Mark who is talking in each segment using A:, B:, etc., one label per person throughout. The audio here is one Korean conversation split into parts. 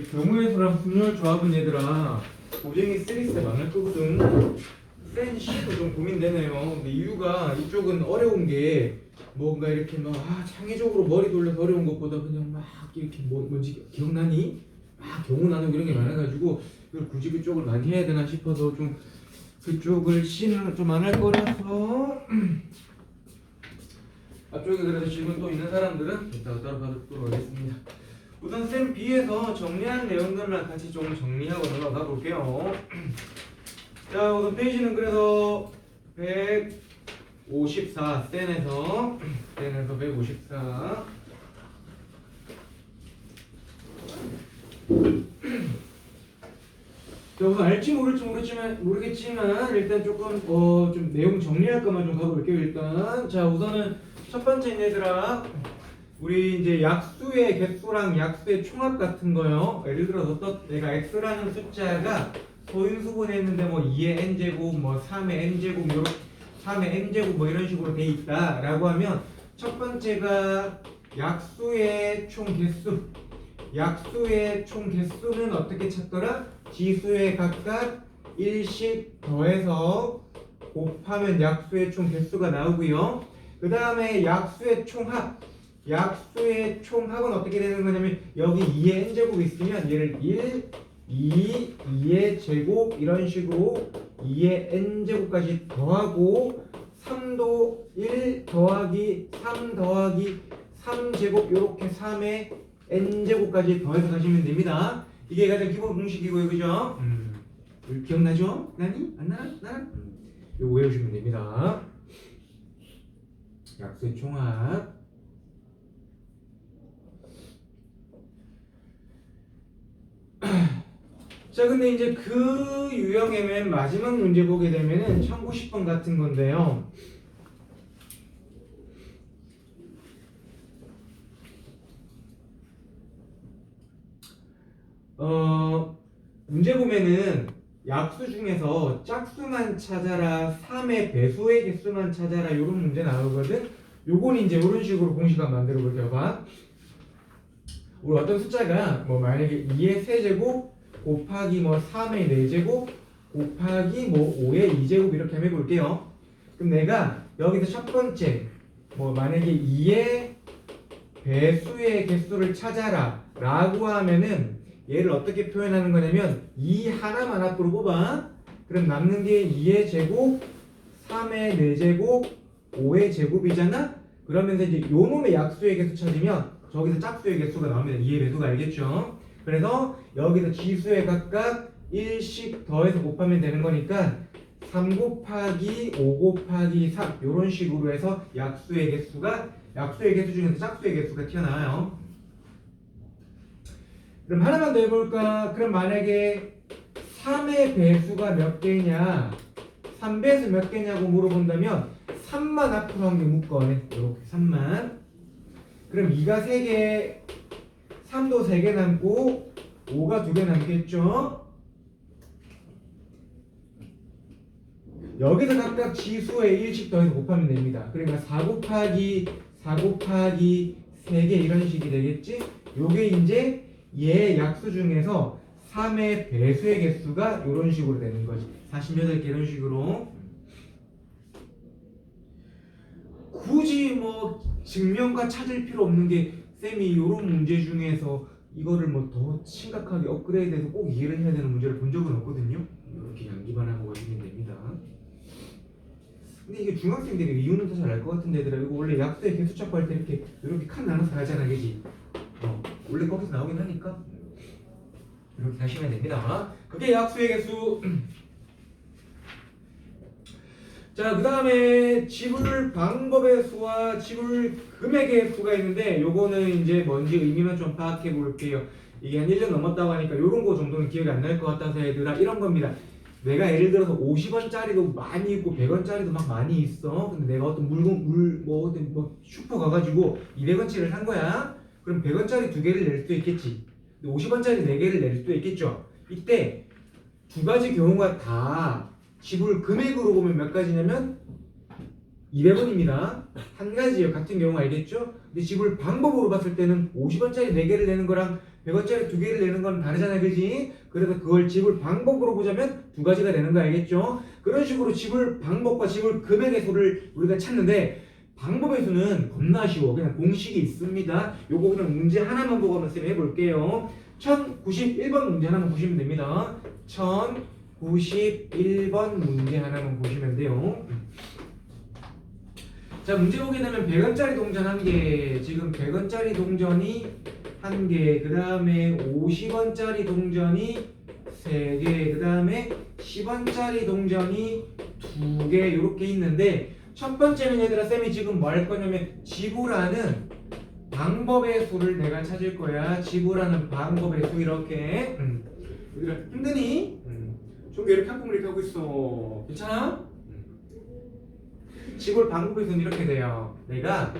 A: 경우의 수랑 분열 조합은 얘들아 고쟁이 쓰리세 많을 거거든. 센 C도 좀 고민되네요. 근데 이유가 이쪽은 어려운 게 뭔가 이렇게 막 창의적으로 머리 돌려서 어려운 것보다 그냥 막 이렇게 뭔지 기억나니? 막 경우 나누고 이런 게 많아가지고 이걸 굳이 그쪽을 많이 해야 되나 싶어서 좀 그쪽을 C는 좀 안 할 거라서 앞쪽에 그래서 질문 또 있는 사람들은 이따가 따로 받도록 하겠습니다. 우선 쌤 B에서 정리한 내용들만 같이 좀 정리하고 넘어가 볼게요. 자, 우선 페이지는 그래서 154 센에서 154. 자, 우선 알지 모르겠지만 일단 조금 좀 내용 정리할 것만 좀 가볼게요. 일단 자, 우선은 첫 번째 얘들아, 우리 이제 약수의 개수랑 약수의 총합 같은 거요. 예를 들어서 내가 x라는 숫자가 소인수분해 했는데 뭐 2의 n제곱, 뭐 3의 n제곱, 3의 n제곱 뭐 이런 식으로 돼 있다라고 하면 첫 번째가 약수의 총 개수. 약수의 총 개수는 어떻게 찾더라? 지수에 각각 1씩 더해서 곱하면 약수의 총 개수가 나오고요. 그 다음에 약수의 총합. 약수의 총합은 어떻게 되는 거냐면 여기 2의 n제곱이 있으면 얘를 1, 2, 2의 제곱 이런 식으로 2의 n제곱까지 더하고 3도 1 더하기 3 더하기 3제곱 이렇게 3의 n제곱까지 더해서 가시면 됩니다. 이게 가장 기본 공식이고요. 그죠? 기억나죠? 나니? 안 나나? 나나? 이거 외우시면 됩니다. 약수의 총합. 자, 근데 이제 그 유형의 맨 마지막 문제 보게 되면은 1090번 같은 건데요. 문제 보면은 약수 중에서 짝수만 찾아라, 3의 배수의 개수만 찾아라 이런 문제 나오거든. 요건 이제 이런 식으로 공식 한번 만들어 볼게요. 봐. 우리 어떤 숫자가 뭐 만약에 2의 세제곱 곱하기 뭐 3의 4제곱 곱하기 뭐 5의 2제곱 이렇게 한번 해볼게요. 그럼 내가 여기서 첫 번째 뭐 만약에 2의 배수의 개수를 찾아라 라고 하면은 얘를 어떻게 표현하는 거냐면 2 하나만 앞으로 뽑아. 그럼 남는 게 2의 제곱 3의 4제곱 5의 제곱이잖아. 그러면서 이제 요 놈의 약수의 개수 찾으면 저기서 짝수의 개수가 나옵니다. 2의 배수가 알겠죠? 그래서 여기서 지수에 각각 1씩 더해서 곱하면 되는 거니까 3 곱하기 5 곱하기 3 이런 식으로 해서 약수의 개수 중에서 짝수의 개수가 튀어나와요. 그럼 하나만 더 해볼까? 그럼 만약에 3의 배수가 몇 개냐 3배수 몇 개냐고 물어본다면 3만 앞으로 한 개 묶어내. 이렇게 3만. 그럼 2가 3개 3도 3개 남고 5가 2개 남겠죠? 여기서 각각 지수에 1씩 더해서 곱하면 됩니다. 그러니까 4 곱하기 3개 이런 식이 되겠지? 요게 이제 얘 약수 중에서 3의 배수의 개수가 이런 식으로 되는 거지. 48개 이런 식으로. 굳이 뭐 증명과 찾을 필요 없는 게 쌤이 이런 문제 중에서 이거를 뭐 더 심각하게 업그레이드해서 꼭 이해를 해야 되는 문제를 본 적은 없거든요. 이렇게 양기반하고 가시면 됩니다. 근데 이게 중학생들이 이유는 더 잘 알 것 같은데 얘들아, 이거 원래 약수의 개수 찾고 할 때 이렇게 칸 나눠서 가잖아, 그지? 원래 거기서 나오긴 하니까 이렇게 하시면 됩니다. 그게 약수의 개수. 자, 그 다음에 지불 방법의 수와 지불 금액의 수가 있는데 요거는 이제 뭔지 의미만 좀 파악해 볼게요. 이게 한 1년 넘었다고 하니까 요런 거 정도는 기억이 안 날 것 같아서 얘들아 이런 겁니다. 내가 예를 들어서 50원짜리도 많이 있고 100원짜리도 막 많이 있어. 근데 내가 어떤 어떤 슈퍼 가가지고 200원짜리를 산 거야. 그럼 100원짜리 2개를 낼 수도 있겠지. 근데 50원짜리 4개를 낼 수도 있겠죠. 이때 두 가지 경우가 다 지불 금액으로 보면 몇 가지냐면 200원입니다. 한 가지예요. 같은 경우 알겠죠? 근데 지불 방법으로 봤을 때는 50원짜리 4개를 내는 거랑 100원짜리 두 개를 내는 건 다르잖아요, 그지? 그래서 그걸 지불 방법으로 보자면 두 가지가 되는 거 알겠죠? 그런 식으로 지불 방법과 지불 금액의 수를 우리가 찾는데 방법의 수는 겁나 쉬워. 그냥 공식이 있습니다. 요거 그냥 문제 하나만 보고 한번 쌤 해볼게요. 1091번 문제 하나만 보시면 됩니다. 1091번 문제 하나만 보시면 돼요. 자, 문제 보게 되면 100원짜리 동전 1개, 지금 100원짜리 동전이 1개, 그 다음에 50원짜리 동전이 3개, 그 다음에 10원짜리 동전이 2개 이렇게 있는데 첫 번째는 얘들아 쌤이 지금 뭐 할 거냐면 지불하는 방법의 수를 내가 찾을 거야. 지불하는 방법의 수 이렇게. 얘들아 힘드니? 좀 이렇게 한꺼번에 이렇게 하고 있어. 괜찮아? 지불 방법의 수는 이렇게 돼요. 우리가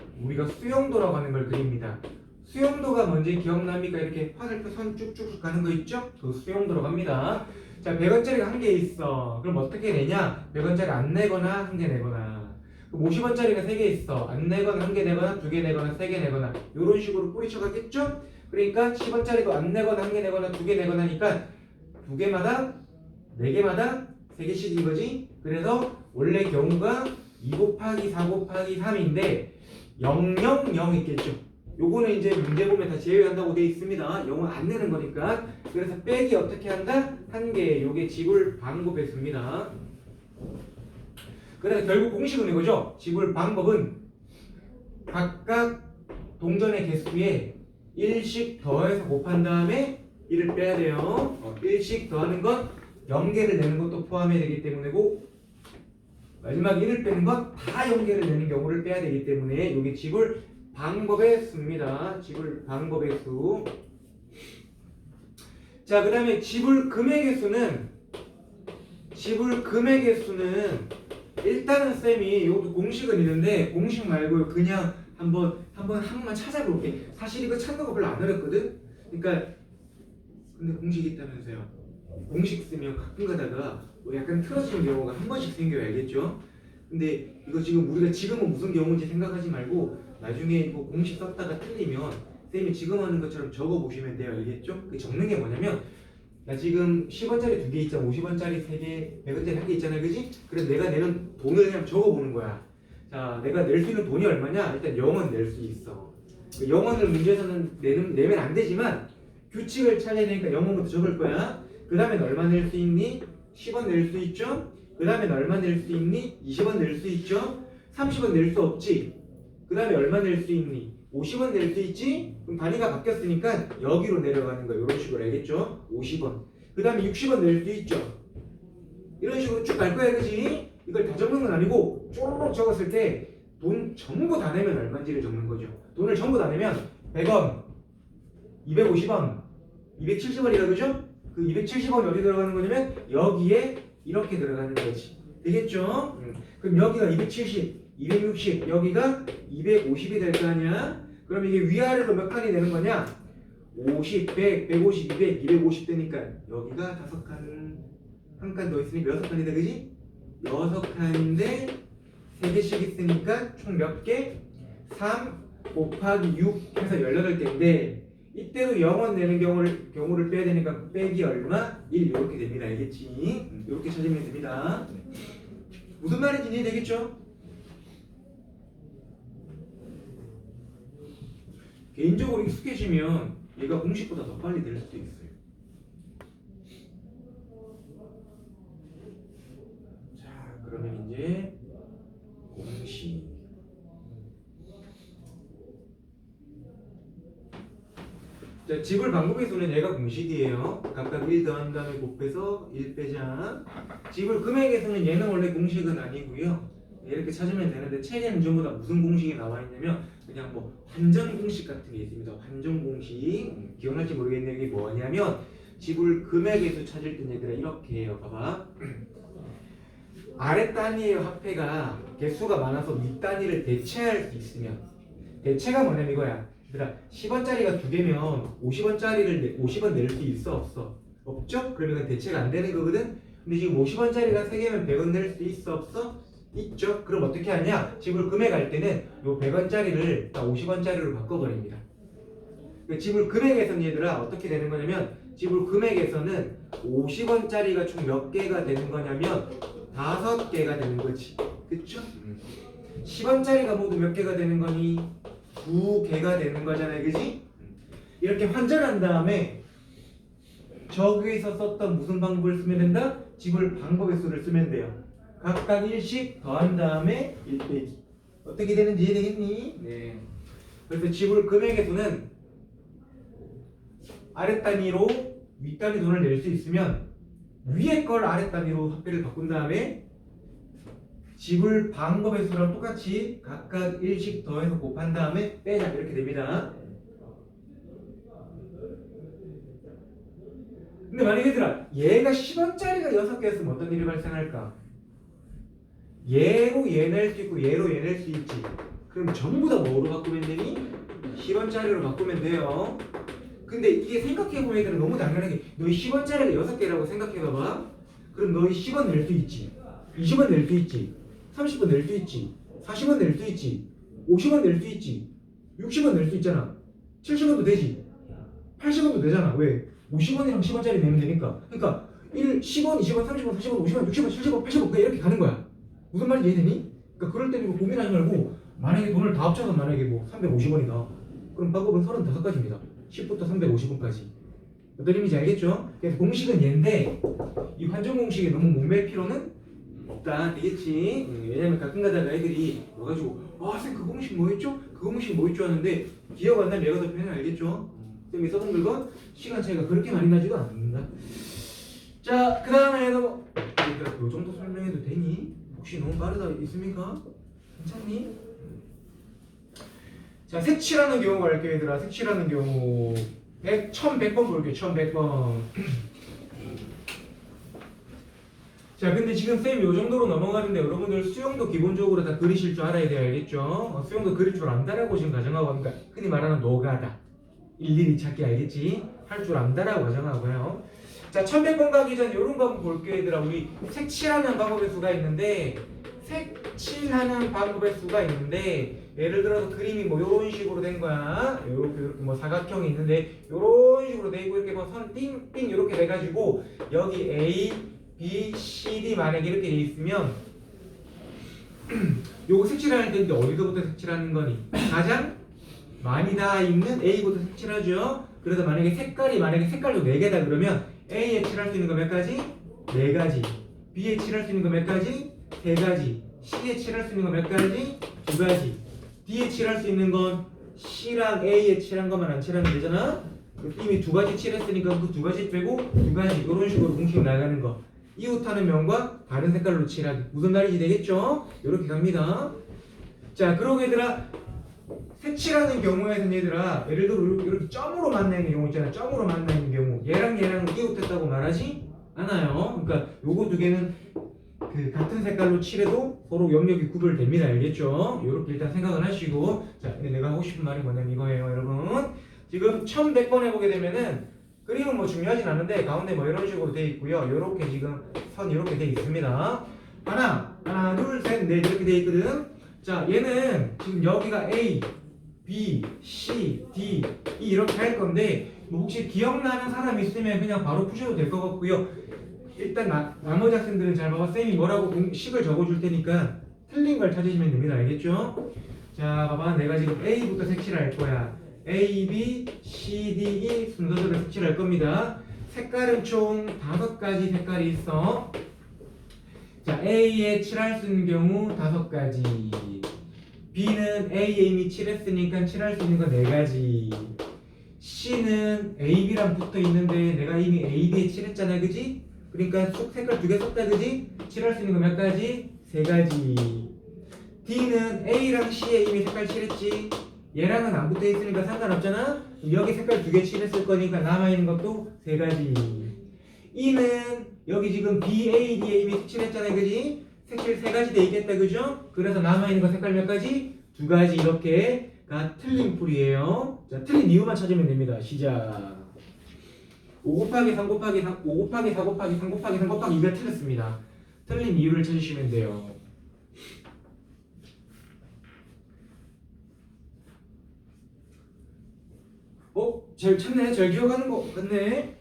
A: 수용도라고 하는 걸 그립니다. 수용도가 뭔지 기억납니까? 이렇게 화살표 선 쭉쭉 가는 거 있죠? 그 수용도라고 합니다. 자, 100원짜리가 1개 있어. 그럼 어떻게 내냐? 100원짜리 안 내거나 1개 내거나. 50원짜리가 3개 있어. 안 내거나 1개 내거나 2개 내거나 3개 내거나 이런 식으로 뿌리쳐가겠죠? 그러니까 10원짜리도 안 내거나 1개 내거나 2개 내거나 하니까 2개마다 4개마다 3개씩인 거지. 그래서 원래 경우가 2 곱하기 4 곱하기 3인데 0, 0, 0 있겠죠. 요거는 이제 문제 보면 다 제외한다고 되어 있습니다. 0은 안 내는 거니까. 그래서 빼기 어떻게 한다? 1개. 요게 지불 방법의 수입니다. 그래서 결국 공식은 이거죠. 지불 방법은 각각 동전의 개수에 1씩 더해서 곱한 다음에 1을 빼야 돼요. 1씩 더하는 건 0개를 내는 것도 포함해야 되기 때문이고 마지막 1을 빼는 건 다 0개를 내는 경우를 빼야 되기 때문에 이게 지불 방법의 수입니다. 지불 방법의 수. 자, 그 다음에 지불 금액의 수는 일단은 쌤이 여기 공식은 있는데 공식 말고 그냥 한번 찾아볼게. 사실 이거 찾는 거 별로 안 어렵거든. 그러니까 근데 공식이 있다면서요. 공식 쓰면 가끔 가다가 뭐 약간 틀어지는 경우가 한 번씩 생겨요. 알겠죠? 근데 이거 지금은 무슨 경우인지 생각하지 말고 나중에 이거 공식 썼다가 틀리면 쌤이 지금 하는 것처럼 적어 보시면 돼요. 알겠죠? 그 적는 게 뭐냐면 나 지금 10원짜리 2개 있잖아. 50원짜리 3개, 100원짜리 1개 있잖아. 그지? 그래서 내가 내는 돈을 그냥 적어보는 거야. 자, 내가 낼 수 있는 돈이 얼마냐? 일단 0원 낼 수 있어. 0원을 문제에서는 내면 안 되지만 규칙을 찾아야 되니까 0원부터 적을 거야. 그 다음에 얼마 낼 수 있니? 10원 낼 수 있죠? 그 다음에 얼마 낼 수 있니? 20원 낼 수 있죠? 30원 낼 수 없지? 그 다음에 얼마 낼 수 있니? 50원 낼 수 있지? 그럼 단위가 바뀌었으니까 여기로 내려가는 거야. 이런 식으로 알겠죠? 50원. 그 다음에 60원 낼 수 있죠? 이런 식으로 쭉 갈 거야. 그지? 이걸 다 적는 건 아니고 쪼르륵 적었을 때 돈 전부 다 내면 얼마인지를 적는 거죠. 돈을 전부 다 내면 100원, 250원, 270원이라 그죠? 그 270원이 어디 들어가는 거냐면 여기에 이렇게 들어가는 거지. 되겠죠? 그럼 여기가 270, 260, 여기가 250이 될 거 아니야? 그럼 이게 위아래로 몇 칸이 되는 거냐? 50, 100, 150, 200, 250 되니까 여기가 5칸, 한 칸 더 있으니 몇 칸이다, 그지? 6칸인데 3개씩 있으니까 총 몇 개? 3 곱하기 6 해서 18개인데 이때도 0원 내는 경우를 빼야 되니까 빼기 얼마? 1 이렇게 됩니다. 알겠지? 이렇게 찾으면 됩니다. 무슨 말인지 이해되겠죠? 개인적으로 익숙해지면 얘가 공식보다 더 빨리 될 수도 있어요. 자, 그러면 이제 공식. 자, 지불 방법의 수는 얘가 공식이에요. 각각 1 더한 다음에 곱해서 1 빼자. 지불 금액의 수는 얘는 원래 공식은 아니고요. 이렇게 찾으면 되는데 책에는 전부 다 무슨 공식이 나와 있냐면 그냥 뭐 환전 공식 같은 게 있습니다. 환전 공식. 기억날지 모르겠는데 이게 뭐냐면 지불 금액의 수 찾을 때 얘들아 이렇게 해요. 봐봐. 아래 단위의 화폐가 개수가 많아서 윗 단위를 대체할 수 있으면 대체가 뭐냐면 이거야. 얘들아 10원짜리가 2개면 50원 낼 수 있어 없어? 없죠? 그러면 대체가 안 되는 거거든? 근데 지금 50원짜리가 3개면 100원 낼 수 있어 없어? 있죠? 그럼 어떻게 하냐? 지불 금액 할 때는 요 100원짜리를 다 50원짜리로 바꿔버립니다. 그 지불 금액에서는 얘들아 어떻게 되는 거냐면 지불 금액에서는 50원짜리가 총 몇 개가 되는 거냐면 5개가 되는 거지. 그쵸? 10원짜리가 모두 몇 개가 되는 거니? 2개가 되는 거잖아요. 그지? 이렇게 환전한 다음에 저기에서 썼던 무슨 방법을 쓰면 된다? 지불 방법의 수를 쓰면 돼요. 각각 1씩 더한 다음에 1 빼기. 어떻게 되는지 이해되겠니? 네. 그래서 지불 금액에서는 아랫 단위로 윗 단위 돈을 낼 수 있으면 위에 걸 아랫 단위로 합계를 바꾼 다음에 지불 방법의 수랑 똑같이 각각 1씩 더해서 곱한 다음에 빼자 이렇게 됩니다. 근데 만약에 얘들아 얘가 10원짜리가 6개였으면 어떤 일이 발생할까? 얘로 얘 낼 수 있고 얘로 얘 낼 수 있지. 그럼 전부 다 뭐로 바꾸면 되니? 10원짜리로 바꾸면 돼요. 근데 이게 생각해보면 얘들은 너무 당연하게 너희 10원짜리가 6개라고 생각해봐봐. 그럼 너희 10원 낼 수 있지, 20원 낼 수 있지, 30원 낼 수 있지, 40원 낼 수 있지, 50원 낼 수 있지, 60원 낼 수 있잖아. 70원도 되지, 80원도 되잖아. 왜? 50원이랑 10원짜리 내면 되니까. 그러니까 10원, 20원, 30원, 40원, 50원, 60원, 70원, 80원 그냥 이렇게 가는 거야. 무슨 말인지 이해되니? 그러니까 그럴 때는 이거 고민하지 말고 만약에 돈을 다 합쳐서 만약에 뭐 350원이다. 그럼 방법은 35가지입니다. 10부터 350원까지. 어떤 의미인지 알겠죠? 그래서 공식은 얘인데 이 환전 공식에 너무 목맬 필요는 없다. 되겠지? 왜냐면 가끔 가다가 애들이 와가지고 쌤 그 공식 뭐였죠? 그 공식 뭐였죠? 하는데 기억 안 나면 얘가 더 편해. 알겠죠? 쌤이 써본 물건 시간 차이가 그렇게 많이 나지도 않는다. 자, 그 다음에는 요 정도 설명해도 되니? 혹시 너무 빠르다 있습니까? 괜찮니? 자, 색칠하는 경우 갈게요 얘들아. 색칠하는 경우 1100번 볼게요. 1100번. 자, 근데 지금 쌤이 요 정도로 넘어가는데 여러분들 수영도 기본적으로 다 그리실 줄 알아야 돼요. 알겠죠? 수영도 그릴 줄 안다라고 지금 가정하고, 그러니까 흔히 말하는 노가다, 일일이 찾기 알겠지? 할 줄 안다라고 가정하고요. 자, 1100번 가기 전 요런 거 한번 볼게요 얘들아. 우리 색칠하는 방법의 수가 있는데 색칠하는 방법의 수가 있는데 예를 들어서 그림이 뭐 요런 식으로 된 거야. 요렇게 뭐 사각형이 있는데 요런 식으로 돼 있고 이렇게 뭐 선 띵띵 이렇게 돼 가지고 여기 A, B, C, D 만약에 이렇게 돼 있으면 요거 색칠할 때인데 어디서부터 색칠하는 거니? 가장 많이 다 있는 A부터 색칠하죠. 그래서 만약에 색깔도 4개다 그러면 A에 칠할 수 있는 거 몇 가지? 4가지. B에 칠할 수 있는 거 몇 가지? 3가지. C에 칠할 수 있는 거 몇 가지? 2가지. D에 칠할 수 있는 건 C랑 A에 칠한 것만 안 칠하면 되잖아. 이미 2가지 칠했으니까 그 2가지 빼고 2가지 이런 식으로 공식 나가는 거. 이웃하는 면과 다른 색깔로 칠하기. 무슨 말인지 되겠죠? 이렇게 갑니다. 자, 그러고 얘들아 색칠하는 경우에는 얘들아 예를 들어 이렇게 점으로 만나 있는 경우 있잖아요. 점으로 만나 있는 경우 얘랑 이웃했다고 말하지 않아요. 그러니까 요거 두 개는 그 같은 색깔로 칠해도 서로 영역이 구별됩니다. 알겠죠? 요렇게 일단 생각을 하시고. 자, 근데 내가 하고 싶은 말이 뭐냐면 이거예요 여러분. 지금 1100번 해보게 되면은 그림은 뭐 중요하진 않은데 가운데 뭐 이런 식으로 돼 있고요. 요렇게 지금 선 이렇게 돼 있습니다. 하나 둘 셋 넷 이렇게 돼 있거든. 자, 얘는 지금 여기가 A, B, C, D, E 이렇게 할 건데 뭐 혹시 기억나는 사람 있으면 그냥 바로 푸셔도 될 것 같고요. 일단 나머지 학생들은 잘 봐봐. 쌤이 뭐라고 식을 적어줄 테니까 틀린 걸 찾으시면 됩니다. 알겠죠? 자, 봐봐. 내가 지금 A부터 색칠할 거야. A, B, C, D, E 순서대로 색칠할 겁니다. 색깔은 총 5가지 색깔이 있어. 자, A에 칠할 수 있는 경우 5가지. B는 A에 이미 칠했으니까 칠할 수 있는 거 4가지. C는 A, B랑 붙어 있는데 내가 이미 A, B에 칠했잖아, 그지? 그러니까 색깔 2개 썼다, 그지? 칠할 수 있는 거 몇 가지? 3가지. D는 A랑 C에 이미 색깔 칠했지. 얘랑은 안 붙어 있으니까 상관없잖아. 여기 색깔 2개 칠했을 거니까 남아 있는 것도 3가지. E는 여기 지금 B, A, D에 이미 칠했잖아, 그지? 색칠 3가지 돼 있겠다, 그죠? 그래서 남아 있는 거 색깔 몇 가지? 2가지. 이렇게가 틀린 풀이에요. 자, 틀린 이유만 찾으면 됩니다. 시작. 5 곱하기 3 곱하기 3, 5 곱하기 4 곱하기 3 곱하기 3 곱하기 2가 틀렸습니다. 틀린 이유를 찾으시면 돼요. 잘 찾네. 잘 기억하는 거 같네.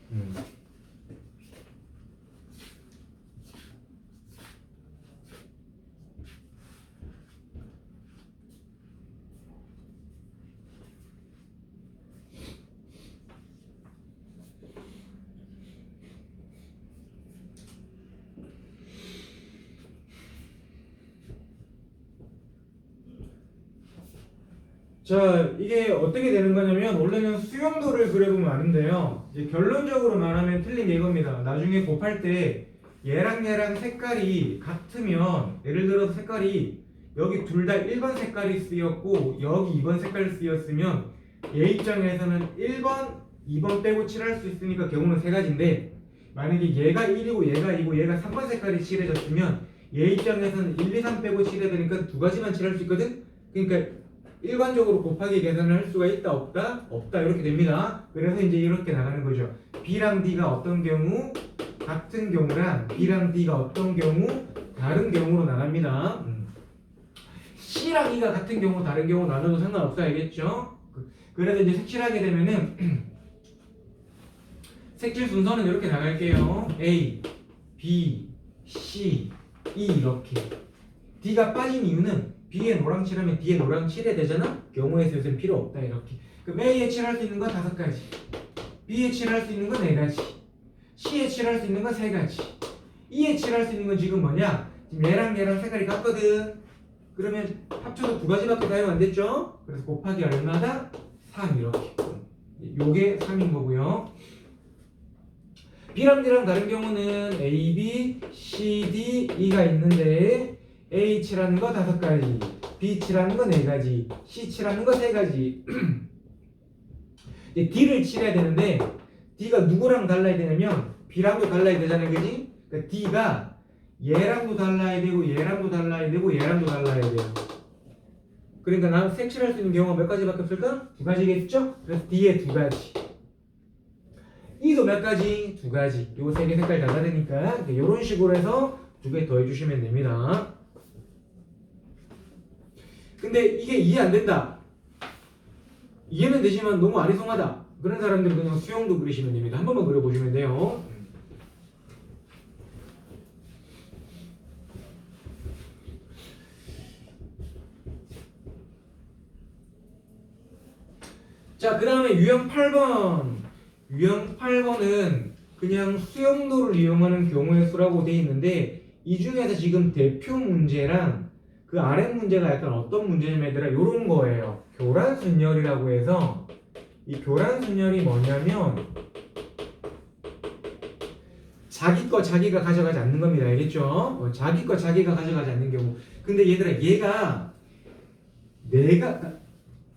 A: 자, 이게 어떻게 되는 거냐면 원래는 수용도를 그려보면 아는데요. 이제 결론적으로 말하면 틀린 게 이겁니다. 나중에 곱할 때 얘랑 얘랑 색깔이 같으면 예를 들어서 색깔이 여기 둘 다 1번 색깔이 쓰였고 여기 2번 색깔이 쓰였으면 얘 입장에서는 1번, 2번 빼고 칠할 수 있으니까 경우는 세 가지인데 만약에 얘가 1이고 얘가 2고 얘가 3번 색깔이 칠해졌으면 얘 입장에서는 1, 2, 3 빼고 칠해야 되니까 두 가지만 칠할 수 있거든? 그러니까 일반적으로 곱하기 계산을 할 수가 있다 없다? 없다 이렇게 됩니다. 그래서 이제 이렇게 나가는 거죠. B랑 D가 어떤 경우 같은 경우랑 B랑 D가 어떤 경우 다른 경우로 나갑니다. C랑 E가 같은 경우 다른 경우 나눠도 상관없어 알겠죠? 그래서 이제 색칠하게 되면은 색칠 순서는 이렇게 나갈게요. A, B, C, E 이렇게. D가 빠진 이유는 B에 노랑 칠하면 D에 노랑 칠해야 되잖아? 경우의 수는 필요 없다 이렇게. 그럼 A에 칠할 수 있는 건 5가지, B에 칠할 수 있는 건 4가지, C에 칠할 수 있는 건 3가지, E에 칠할 수 있는 건 지금 뭐냐? 지금 얘랑 얘랑 색깔이 같거든. 그러면 합쳐서 2가지밖에 사용 안 됐죠? 그래서 곱하기 얼마다? 3 이렇게. 요게 3인 거고요. B랑 D랑 다른 경우는 A, B, C, D, E가 있는데 A 칠하는 거 5가지, B 칠하는 거 4가지, C 칠하는 거 3가지. 이제 D를 칠해야 되는데 D가 누구랑 달라야 되냐면 B랑도 달라야 되잖아요, 그지? 그러니까 D가 얘랑도 달라야 되고 얘랑도 달라야 되고 얘랑도 달라야 돼요. 그러니까 난 색칠할 수 있는 경우가 몇 가지밖에 없을까? 2가지겠죠? 그래서 D에 2가지. E도 몇 가지? 2가지. 요 3개 색깔 다 다르니까 이런 식으로 해서 2개 더해 주시면 됩니다. 근데 이게 이해 안 된다. 이해는 되지만 너무 아리송하다. 그런 사람들은 그냥 수영도 그리시면 됩니다. 한 번만 그려보시면 돼요. 자, 그 다음에 유형 8번. 유형 8번은 그냥 수용도를 이용하는 경우의 수라고 되어 있는데 이 중에서 지금 대표 문제랑 그 아래 문제가 약간 어떤 문제냐면 얘들아 요런 거예요. 교란순열이라고 해서 이 교란순열이 뭐냐면 자기 거 자기가 가져가지 않는 겁니다. 알겠죠? 자기 거 자기가 가져가지 않는 경우. 근데 얘들아 얘가 내가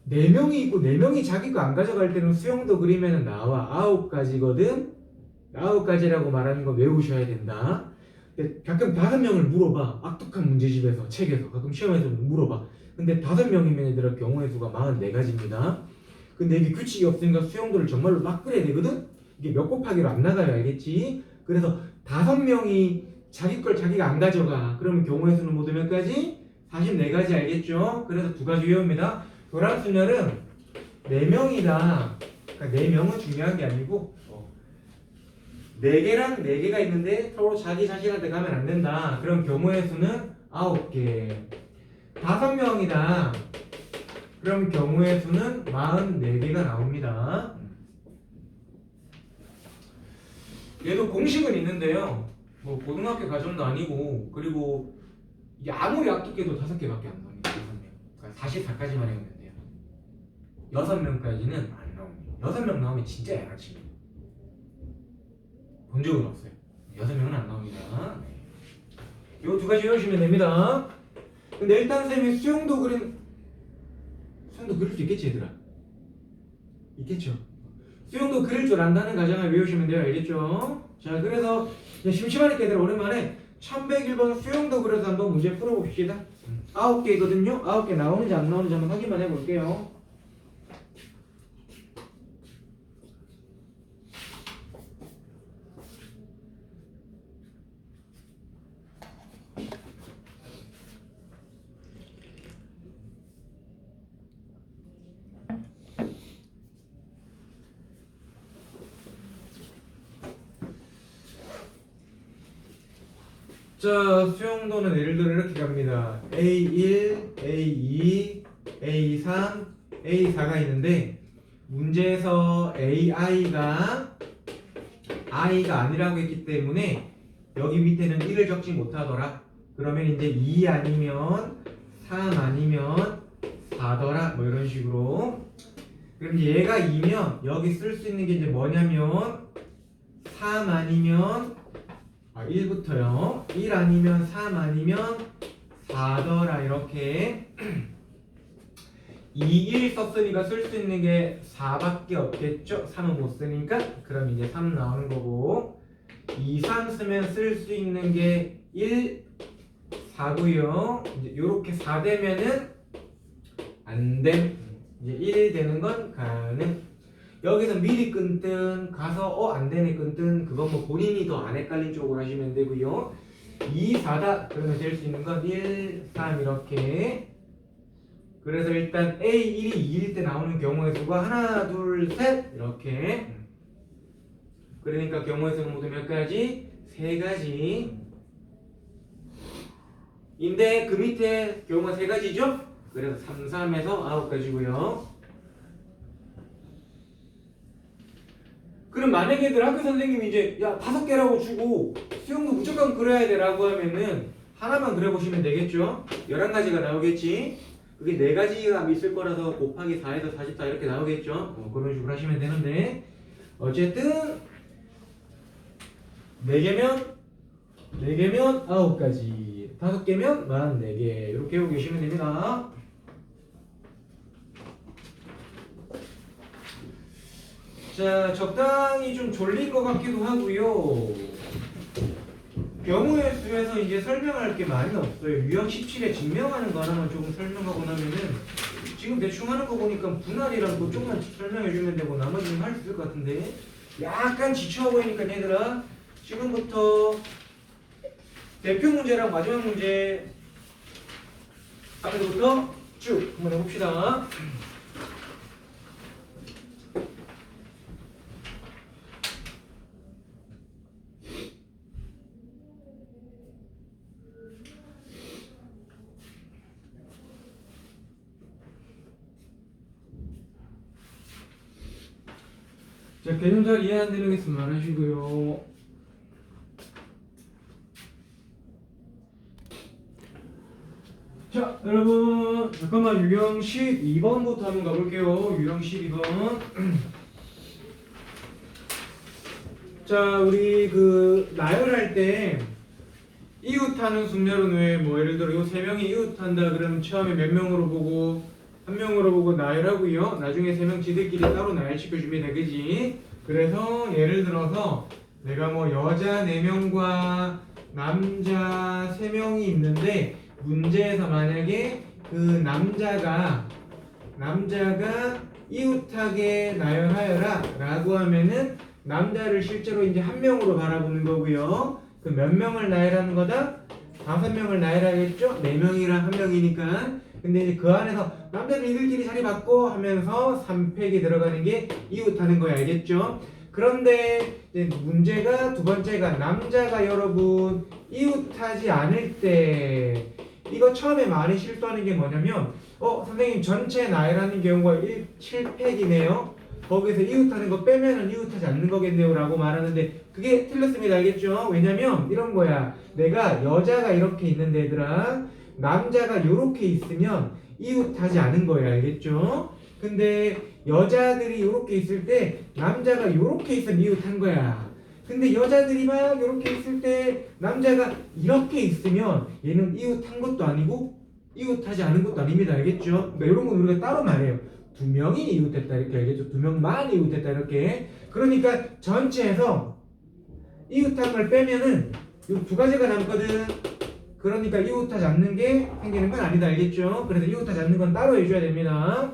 A: 4명이 있고 4명이 자기 거 안 가져갈 때는 수용도 그리면 나와 9가지거든. 9가지라고 말하는 거 외우셔야 된다. 근데 가끔 5명을 물어봐. 악독한 문제집에서 책에서 가끔 시험에서 물어봐. 근데 5명이면 얘들아 경우의 수가 44가지입니다. 근데 이게 규칙이 없으니까 수용도를 정말로 막 그려야 되거든. 이게 몇 곱하기로 안 나가요, 알겠지? 그래서 5명이 자기 걸 자기가 안 가져가. 그러면 경우의 수는 모두 몇 가지? 44가지 알겠죠? 그래서 2가지 외웁니다. 교란순열은 4명이다. 그러니까 4명은 중요한 게 아니고 4개랑 4개가 있는데 서로 자기 자신한테 가면 안 된다. 그럼 경우의 수는 9개. 5명이다. 그럼 경우의 수는 44개가 나옵니다. 얘도 공식은 있는데요. 뭐 고등학교 과정도 아니고 그리고 이게 아무리 악독해도 5개밖에 안 나옵니다. 6명. 그러니까 44까지만 해오면 돼요. 6명까지는 안 나옵니다. 6명 나오면 진짜 양아치입니다. 본 적은 없어요. 6명은 안 나옵니다. 네. 요 2가지 외우시면 됩니다. 근데 일단 쌤이 수용도 그릴 수 있겠지 얘들아? 있겠죠? 수용도 그릴 줄 안다는 가정을 외우시면 돼요. 알겠죠? 자, 그래서 심심하니까 얘들아 오랜만에 1101번 수용도 그려서 한번 문제 풀어봅시다. 9개거든요. 9개 나오는지 안 나오는지 한번 확인만 해볼게요. 자, 수용도는 예를 들어 이렇게 갑니다. A1, A2, A3, A4가 있는데 문제에서 AI가 I가 아니라고 했기 때문에 여기 밑에는 1을 적지 못하더라. 그러면 이제 2 아니면 3 아니면 4더라. 뭐 이런 식으로. 그럼 이제 얘가 2면 여기 쓸 수 있는 게 이제 뭐냐면 3 아니면 1부터요. 1 아니면 3 아니면 4더라. 이렇게 2, 1 썼으니까 쓸 수 있는 게 4밖에 없겠죠? 3은 못 쓰니까. 그럼 이제 3 나오는 거고 2, 3 쓰면 쓸 수 있는 게 1, 4고요. 이제 요렇게 4 되면은 안 됨. 이제 1 되는 건 가능. 여기서 미리 끊든 가서 안 되네 끊든 그건 뭐 본인이 더 안 헷갈린 쪽으로 하시면 되고요. 2, 4다. 그러면 될 수 있는 건 1, 3 이렇게. 그래서 일단 A1이 2일 때 나오는 경우의 수가 하나, 둘, 셋 이렇게. 그러니까 경우의 수는 모두 몇 가지? 세 가지. 인데 그 밑에 경우가 세 가지죠? 그래서 3, 3에서 9가지고요. 그럼 만약에 학교 선생님이 이제 야 5개라고 주고 수영도 무조건 그려야 돼라고 하면은 하나만 그려보시면 되겠죠? 11가지가 나오겠지? 그게 4가지가 있을 거라서 곱하기 4에서 44 이렇게 나오겠죠? 그런 식으로 하시면 되는데 어쨌든 4개면 9가지 5개면 44개 이렇게 하고 계시면 됩니다. 자, 적당히 좀 졸릴 것 같기도 하고요. 경우의 수에서 이제 설명할 게 많이 없어요. 유형 17에 증명하는 거 하나만 조금 설명하고 나면은 지금 대충 하는 거 보니까 분할이랑 그쪽만 설명해 주면 되고 나머지는 할 수 있을 것 같은데 약간 지쳐 보이니까 얘들아 지금부터 대표 문제랑 마지막 문제 앞에서부터 쭉 한번 해봅시다. 자, 개념 잘 이해 안 되는 게 있으면 말하시고요. 자, 여러분 잠깐만 유형 12번부터 한번 가볼게요. 유형 12번. 자, 우리 그 나열할 때 이웃하는 순열은 왜 뭐 예를 들어 요 세 명이 이웃한다 그러면 처음에 몇 명으로 보고 한 명으로 보고 나열하고요. 나중에 세 명 지들끼리 따로 나열시켜줍니다. 그지? 그래서 예를 들어서 내가 뭐 여자 4명과 남자 3명이 있는데 문제에서 만약에 그 남자가 이웃하게 나열하여라 라고 하면은 남자를 실제로 이제 한 명으로 바라보는 거고요. 그 몇 명을 나열하는 거다? 5명을 나열하겠죠? 4명이랑 1명이니까. 근데 이제 그 안에서 남자는 이들끼리 자리 바꿔 하면서 3팩이 들어가는 게 이웃하는 거야. 알겠죠? 그런데 이제 문제가 두 번째가 남자가 여러분 이웃하지 않을 때 이거 처음에 많이 실수하는 게 뭐냐면 선생님 전체 나열하는 경우가 7팩이네요. 거기서 이웃하는 거 빼면은 이웃하지 않는 거겠네요 라고 말하는데 그게 틀렸습니다. 알겠죠? 왜냐면 이런 거야. 내가 여자가 이렇게 있는데 얘들아 남자가 이렇게 있으면 이웃하지 않은 거예요. 알겠죠? 근데 여자들이 이렇게 있을 때 남자가 이렇게 있으면 이웃한 거야. 근데 여자들이 막 이렇게 있을 때 남자가 이렇게 있으면 얘는 이웃한 것도 아니고 이웃하지 않은 것도 아닙니다. 알겠죠? 그러니까 이런 건 우리가 따로 말해요. 2명이 이웃했다 이렇게 알겠죠? 2명만 이웃했다 이렇게. 그러니까 전체에서 이웃한 걸 빼면은 이 2가지가 남거든. 그러니까 이웃하지 않는 게 생기는 건 아니다. 알겠죠? 그래서 이웃하지 않는 건 따로 해줘야 됩니다.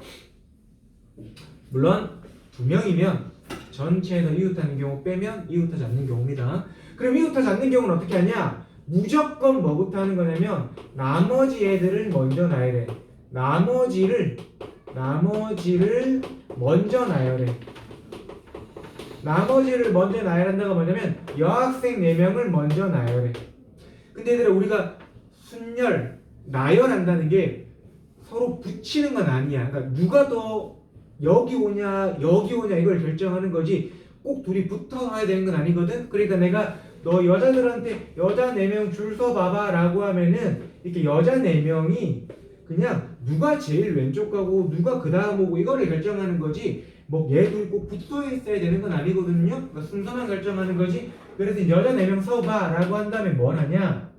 A: 물론 2명이면 전체에서 이웃하는 경우 빼면 이웃하지 않는 경우입니다. 그럼 이웃하지 않는 경우는 어떻게 하냐? 무조건 뭐부터 하는 거냐면 나머지 애들을 먼저 나열해. 나머지를 먼저 나열해. 나머지를 먼저 나열한다가 뭐냐면 여학생 4명을 먼저 나열해. 근데 얘들아 우리가 순열, 나열한다는 게 서로 붙이는 건 아니야. 그러니까 누가 더 여기 오냐 여기 오냐 이걸 결정하는 거지 꼭 둘이 붙어 와야 되는 건 아니거든. 그러니까 내가 너 여자들한테 여자 4명 줄 서 봐봐 라고 하면은 이렇게 여자 4명이 그냥 누가 제일 왼쪽 가고 누가 그 다음 오고 이거를 결정하는 거지 뭐 얘도 꼭 붙어 있어야 되는 건 아니거든요. 그러니까 순서만 결정하는 거지. 그래서 여자 4명 서봐 라고 한 다음에 뭘 하냐,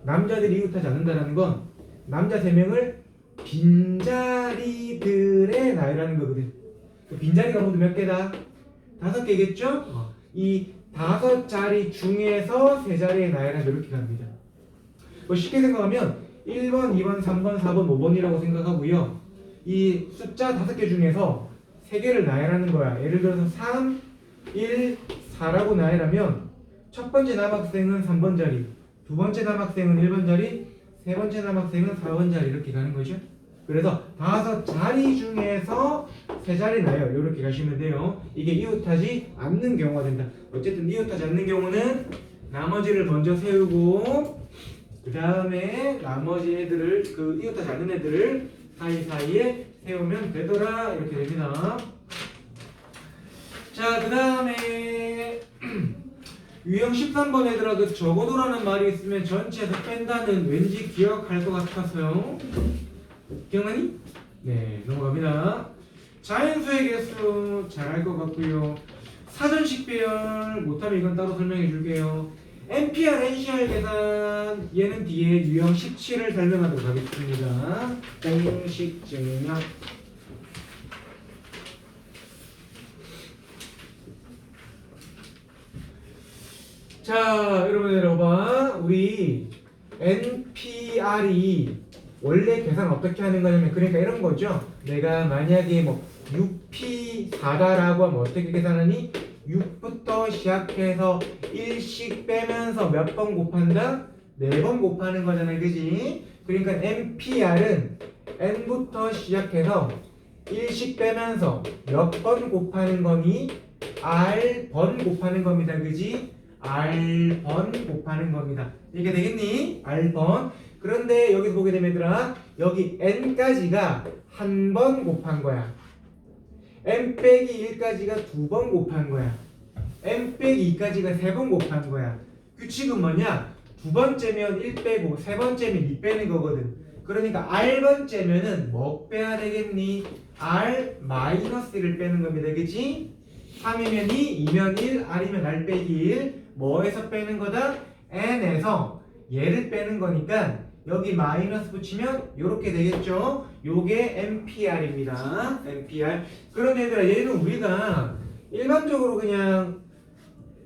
A: 남자들이 이웃하지 않는다라는 건 남자 3명을 빈자리들의 나열하는 거거든. 그 빈자리가 모두 몇 개다? 5개겠죠? 이 5자리 중에서 3자리의 나열하면 이렇게 갑니다. 뭐 쉽게 생각하면 1번, 2번, 3번, 4번, 5번이라고 생각하고요. 이 숫자 5개 중에서 3개를 나열하는 거야. 예를 들어서 3, 1, 4라고 나열하면 첫 번째 남학생은 3번 자리, 두 번째 남학생은 1번 자리, 세 번째 남학생은 4번 자리 이렇게 가는 거죠. 그래서 5자리 중에서 3자리 나열 이렇게 가시면 돼요. 이게 이웃하지 않는 경우가 된다. 어쨌든 이웃하지 않는 경우는 나머지를 먼저 세우고 그 다음에 나머지 애들을 그 이웃하지 않는 애들을 사이사이에 세우면 되더라 이렇게 됩니다. 자, 그 다음에 유형 13번 애들아 그 적어도라는 말이 있으면 전체에서 뺀다는 왠지 기억할 것 같아서요. 기억나니? 네, 넘어갑니다. 자연수의 개수 잘 알 것 같고요. 사전식 배열 못하면 이건 따로 설명해 줄게요. NPR, NCR 계산 얘는 뒤에 유형 17을 설명하도록 하겠습니다. 공식 증명. 자, 여러분 내려봐. 우리 NPR이 원래 계산 어떻게 하는 거냐면 그러니까 이런 거죠. 내가 만약에 뭐 6P4다라고 하면 어떻게 계산하니? 6부터 시작해서 1씩 빼면서 몇 번 곱한다? 4번 곱하는 거잖아요. 그지? 그러니까 NPR은 N부터 시작해서 1씩 빼면서 몇 번 곱하는 거니? R번 곱하는 겁니다. 그지? R번 곱하는 겁니다. 이게 되겠니? R번. 그런데 여기서 보게 되면 얘들아 여기 N까지가 한 번 곱한 거야. n 빼기 1까지가 2번 곱한 거야. n 빼기 2까지가 3번 곱한 거야. 규칙은 뭐냐? 두 번째면 1 빼고 세 번째면 2 빼는 거거든. 그러니까 R번째면은 뭐 빼야 되겠니? R 마이너스 1을 빼는 겁니다. 그치? 3이면 2, 2면 1, R이면 R 빼기 1. 뭐에서 빼는 거다? N에서 얘를 빼는 거니까 여기 마이너스 붙이면 요렇게 되겠죠? 요게 NPR입니다. NPR. 그럼 얘들아 얘는 우리가 일반적으로 그냥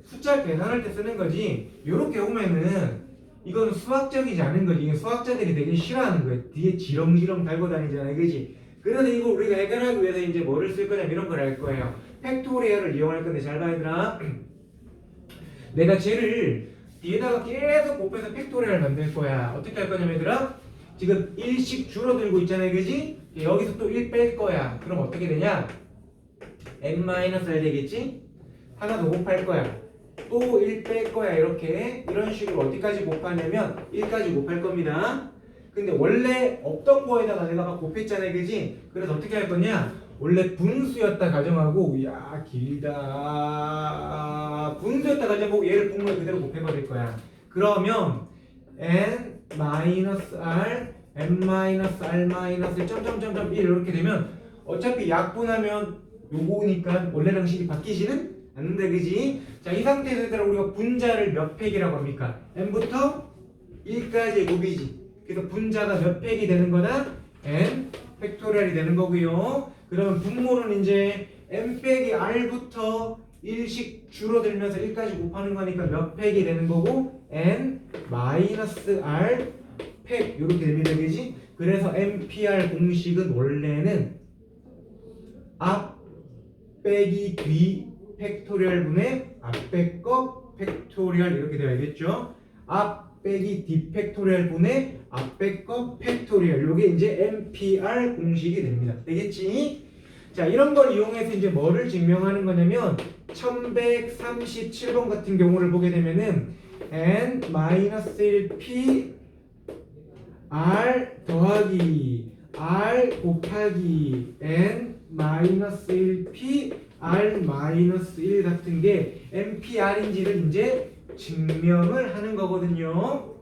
A: 숫자 계산할 때 쓰는 거지 요렇게 오면은 이건 수학적이지 않은 거지. 이게 수학자들이 되게 싫어하는 거예요. 뒤에 지렁지렁 달고 다니잖아요. 그지? 그래서 이거 우리가 해결하기 위해서 이제 뭐를 쓸 거냐면 이런 걸 할 거예요. 팩토리얼을 이용할 건데 잘 봐 얘들아. 내가 쟤를 뒤에다가 계속 곱해서 팩토리얼 만들 거야. 어떻게 할 거냐면 얘들아 지금 1씩 줄어들고 있잖아요. 그지? 여기서 또 1 뺄 거야. 그럼 어떻게 되냐? n-r 되겠지? 하나 더 곱할 거야. 또 1 뺄 거야. 이렇게 이런 식으로 어디까지 곱하냐면 1까지 곱할 겁니다. 근데 원래 없던 거에다가 내가 막 곱했잖아요. 그지? 그래서 어떻게 할 거냐? 원래 분수였다 가정하고 야 길다 분수였다 가정하고 얘를 분모에 그대로 곱해버릴 거야. 그러면 n-r n-r-1 점점점점 1 이렇게 되면 어차피 약분하면 요거니까 원래랑 식이 바뀌지는 않는데 그지? 자, 이 상태에서 얘들아 우리가 분자를 몇 팩이라고 합니까? n부터 1까지의 곱이지. 그래서 분자가 몇 팩이 되는 거다? n 팩토리얼이 되는 거고요. 그러면 분모는 이제 n 빼기 r부터 1씩 줄어들면서 1까지 곱하는 거니까 몇 팩이 되는 거고 n 마이너스 r 팩 이렇게 됩니다. 그지? 그래서 NPR 공식은 원래는 앞 빼기 뒤 팩토리얼 분의 앞에 거 팩토리얼 이렇게 되어야겠죠. 앞 빼기 뒤 팩토리얼 분의 앞에 거 팩토리얼 요게 이제 NPR 공식이 됩니다. 되겠지? 자, 이런 걸 이용해서 이제 뭐를 증명하는 거냐면 1137번 같은 경우를 보게 되면은 n 마이너스 1p r 더하기 r 곱하기 n 마이너스 1p r 마이너스 1 같은 게 npr인지를 이제 증명을 하는 거거든요.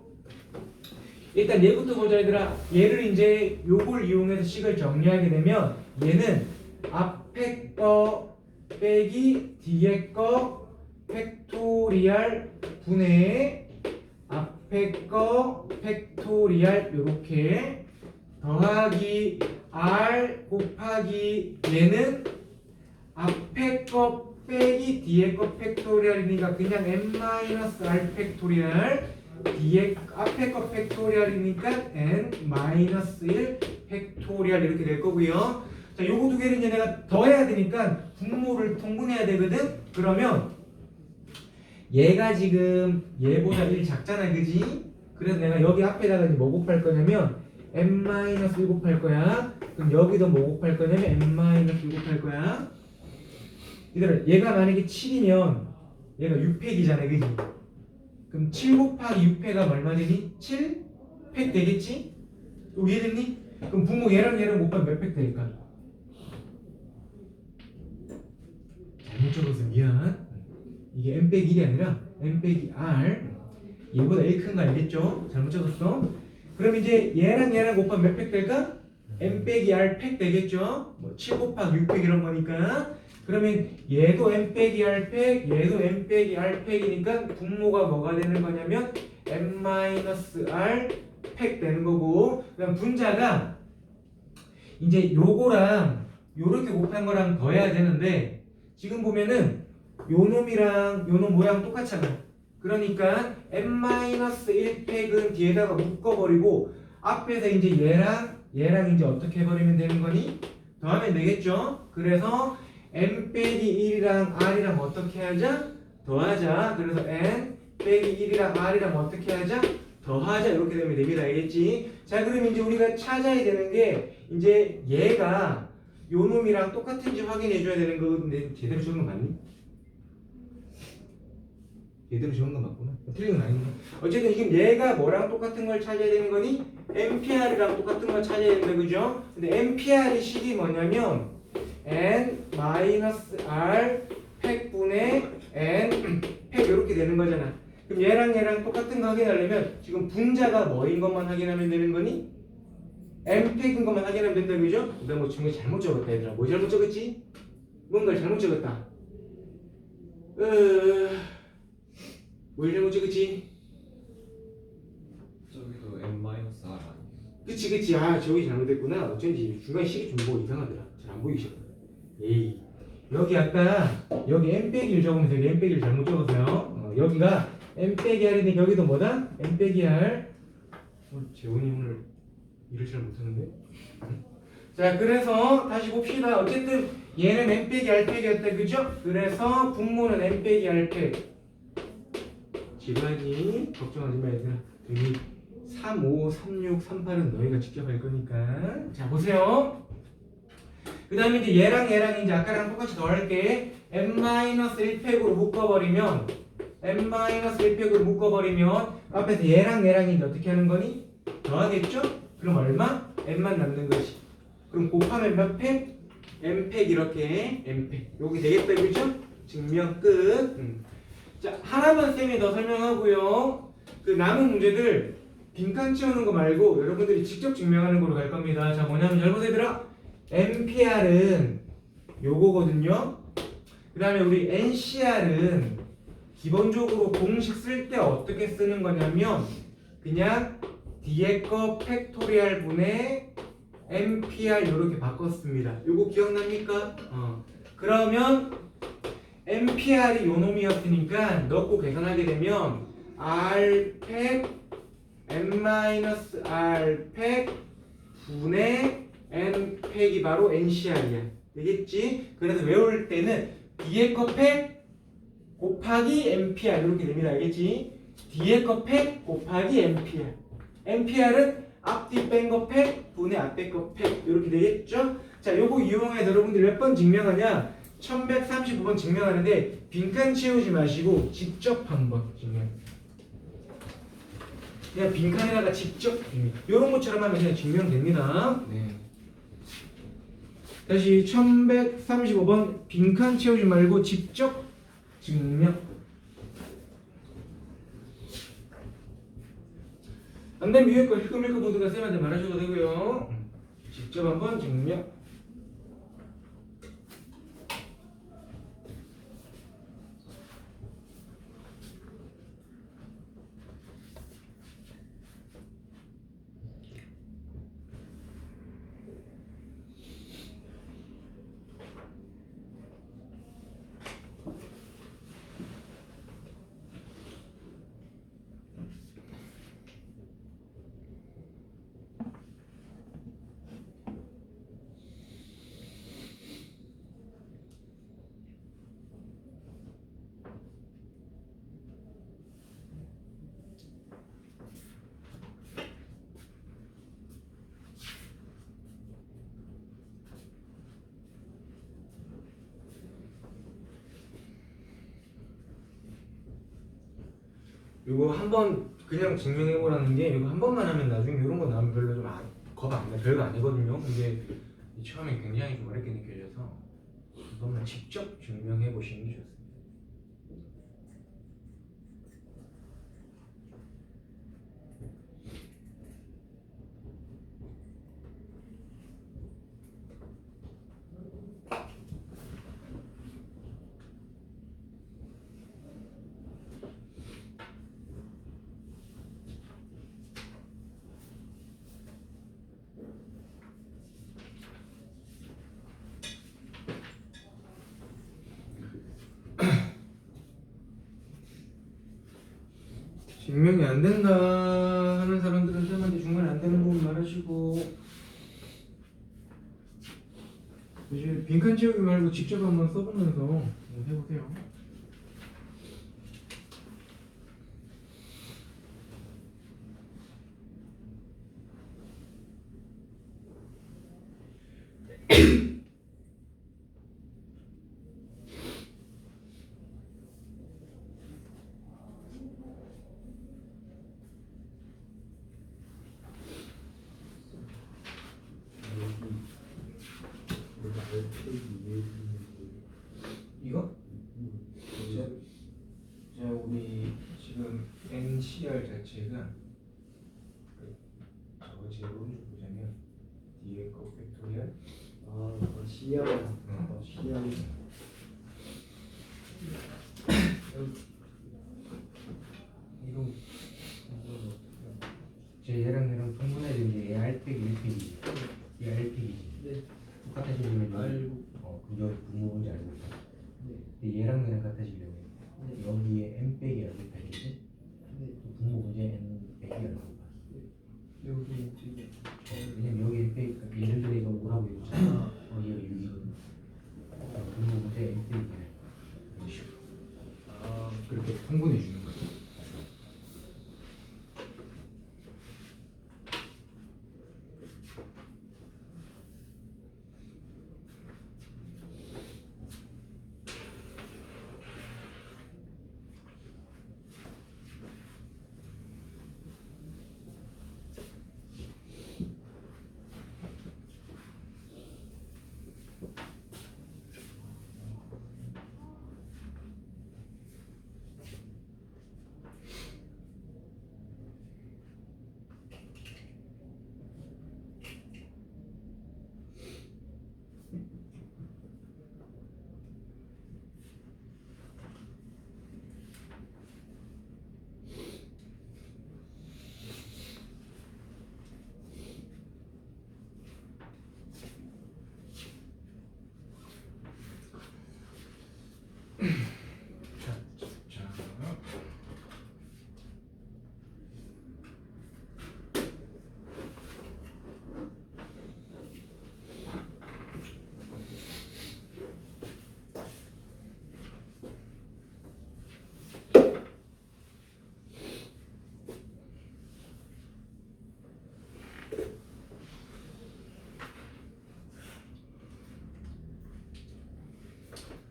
A: 일단 얘부터 보자 얘들아. 얘를 이제 요걸 이용해서 식을 정리하게 되면 얘는 앞에 거 빼기 뒤에 거 팩토리얼 분의 앞에 거 팩토리얼 요렇게 더하기 r 곱하기 얘는 앞에 거 빼기 뒤에 거 팩토리얼이니까 그냥 n-r 팩토리얼 뒤에 앞에 거 팩토리얼이니까 n-1 팩토리얼 이렇게 될 거고요. 자, 요거 두 개를 이제 내가 더해야 되니까 분모를 통분해야 되거든. 그러면 얘가 지금 얘보다 1 작잖아, 그지? 그래서 내가 여기 앞에다가 이제 뭐 곱할 거냐면 n-1 곱할 거야. 그럼 여기도 뭐 곱할 거냐면 n-1 곱할 거야. 얘가 만약에 7이면 얘가 6팩이잖아, 그지? 그럼 7 곱하기 6팩가 얼마 되니? 7팩 되겠지? 이해됐니? 그럼 분모 얘랑 얘랑 곱하면 몇 팩 될까? 잘못 적어서 미안. 이게 n 빼기 1이 아니라 n 빼기 r. 얘보다 1 큰 거 알겠죠? 잘못 적었어. 그럼 이제 얘랑 얘랑 곱하면 몇 팩 될까? n 빼기 r 팩 되겠죠? 뭐 7 곱하기 6팩 이런 거니까. 그러면 얘도 n 빼기 r 팩, 얘도 n 빼기 r 팩이니까 분모가 뭐가 되는 거냐면 n-r 팩 되는 거고, 그다음 분자가 이제 요거랑 요렇게 곱한 거랑 더해야 되는데 지금 보면은 요 놈이랑 요 놈 모양 똑같잖아. 그러니까 n-1 팩은 뒤에다가 묶어버리고 앞에서 이제 얘랑 이제 어떻게 해버리면 되는 거니? 더하면 되겠죠? 그래서 n 빼기 1이랑 r이랑 어떻게 하자? 더하자. 그래서 n 빼기 1이랑 r이랑 어떻게 하자? 더하자. 이렇게 되면 됩니다. 알겠지? 자, 그럼 이제 우리가 찾아야 되는 게 이제 얘가 요 놈이랑 똑같은지 확인해 줘야 되는 거근데 제대로 적은 거 맞니? 제대로 적은 거 맞구나. 틀린 건 아닌데. 어쨌든 지금 얘가 뭐랑 똑같은 걸 찾아야 되는 거니? NPR이랑 똑같은 걸 찾아야 된다. 그죠? 근데 NPR의 식이 뭐냐면 n-r 팩분의 n 팩 이렇게 되는 거잖아. 그럼 얘랑 얘랑 똑같은 거 확인하려면 지금 분자가 뭐인 것만 확인하면 되는 거니? n 팩인 것만 확인하면 된다. 그죠? 내가 뭐 중에 잘못 적었다 얘들아. 뭐 잘못 적었지? 뭔가를 잘못 적었다. 뭘 잘못 적었지?
B: 저기도 n-r 아니에요?
A: 그치. 아, 저기 잘못됐구나. 어쩐지 중간에 식이 좀 뭐 이상하더라. 잘 안 보이기 시작하네. 에이, 여기 아까 여기 n 빼기를 적으면서 여기 n 빼기를 잘못 적었어요. 여기가 n 빼기 r인데 여기도 뭐다? n 빼기 r. 재훈이 오늘 일을 잘 못하는데. 자, 그래서 다시 봅시다. 어쨌든 얘는 n 빼기 r 팩이었다, 그죠? 그래서 분모는 n 빼기 r 팩. 지루하니 걱정하지 마 얘들아. 여기 3, 5, 3, 6, 3, 8은 너희가 직접 할 거니까. 자, 보세요. 그 다음에 이제 얘랑 이제 아까랑 똑같이 더할게. n-1팩으로 묶어버리면 n-1팩으로 묶어버리면 앞에서 얘랑 이제 어떻게 하는 거니? 더하겠죠? 그럼 얼마? n만 남는 거지. 그럼 곱하면 몇 팩? n팩 이렇게 n팩. 여기 되겠다, 그죠? 증명 끝. 자, 하나만 쌤이 더 설명하고요. 그 남은 문제들 빈칸 채우는 거 말고 여러분들이 직접 증명하는 거로 갈 겁니다. 자, 뭐냐면 잘 보세요 얘들아. NPR은 요거거든요. 그 다음에 우리 NCR은 기본적으로 공식 쓸 때 어떻게 쓰는 거냐면 그냥 뒤에 거 팩토리얼 분의 NPR 요렇게 바꿨습니다. 요거 기억납니까? 그러면 NPR이 요 놈이었으니까 넣고 계산하게 되면 R팩 n-R팩 분의 n팩이 바로 NCR이야. 되겠지? 그래서 외울 때는 뒤에 거 팩 곱하기 NPR 이렇게 됩니다. 알겠지? 뒤에 거 팩 곱하기 NPR. NPR은 앞뒤 뺀 거 팩 분의 앞에 거 팩 이렇게 되겠죠? 자, 요거 이용해서 여러분들 몇 번 증명하냐? 1135번 증명하는데 빈칸 채우지 마시고 직접 한번 증명. 그냥 빈칸에다가 직접 이런 것처럼 하면 그냥 증명됩니다. 네. 다시 1135번 빈칸 채우지 말고 직접 증명. 안 되면 위에 거 힐끔힐끔 보드가 쌤한테 말하셔도 되고요. 직접 한번 증명. 이거 한번 그냥 증명해보라는 게 이거 한 번만 하면 나중에 이런 거 나오면 별로 좀 겁 안 나, 별거 아니거든요. 근데 처음에 굉장히 좀 어렵게 느껴져서 한 번만 직접 증명해 보시는 게 좋습니다. 증명이 안 된다 하는 사람들은 쌤한테 중간에 안 되는 부분 말하시고 이제 빈칸 채우기 말고 직접 한번 써보면서 해보세요. 이거? 자, 우리 지금 NCR 자체가 저거 제로 보자면 뒤에 거 팩토리얼
B: 시야. 시야.
A: 이거 제 얘랑 통분해진 게 AR 팩 1팩이 AR 팩이지.
B: 네.
A: 똑같아지려면
B: 알고.
A: 그거 분모 뭔지 알고 있어.
B: 네.
A: 근데 얘랑 얘랑 같아지려면
B: 네.
A: 여기에 n 빼기 알고 팩이지.
B: 네.
A: 분모 문제 n 빼기 알고 봐.
B: 여기 뒤에.
A: 왜냐면 여기 n 빼기 예를 들어 이거 5라고 했잖아. 얘가 6이거든. 분모 문제 n 빼기 이런 식으로. 그렇게 통분해 주는 거야.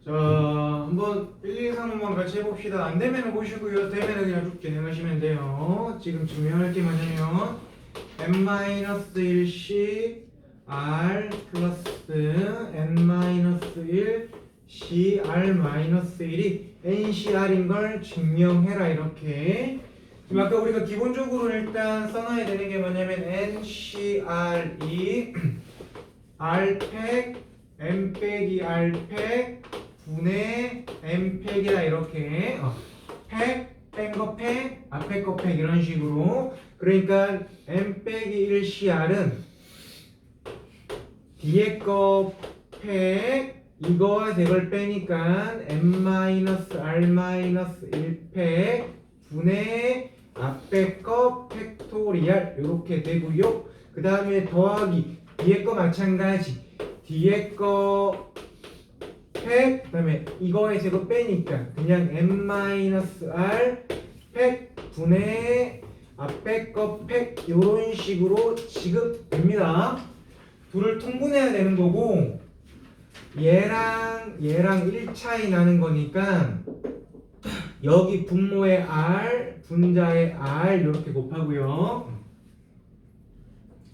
A: 자, 한번 한번 1, 2, 3번만 같이 해봅시다. 안 되면 보시고요. 되면 그냥 쭉 진행하시면 돼요. 지금 증명할 게 뭐냐면 n-1씩 r 플러스 n-1 cr-1이 ncr인 걸 증명해라 이렇게. 지금 아까 우리가 기본적으로 일단 써놔야 되는 게 뭐냐면 ncr이 r팩 m 빼기 r팩 분의 m 팩이다 이렇게 팩 뺀 거 팩 앞에 거 팩 이런 식으로. 그러니까 m 빼기 1 cr은 뒤에 거 팩 이거와 이걸 빼니까 m-r-1 팩 분의 앞에 거 팩토리얼 이렇게 되고요. 그 다음에 더하기 뒤에 거 마찬가지 뒤에 거 팩 그다음에 이거에 제거 빼니까 그냥 n-r 팩 분의 앞에 거 팩 이런 식으로 지급됩니다. 둘을 통분해야 되는 거고 얘랑 1 차이 나는 거니까 여기 분모의 r 분자의 r 이렇게 곱하고요.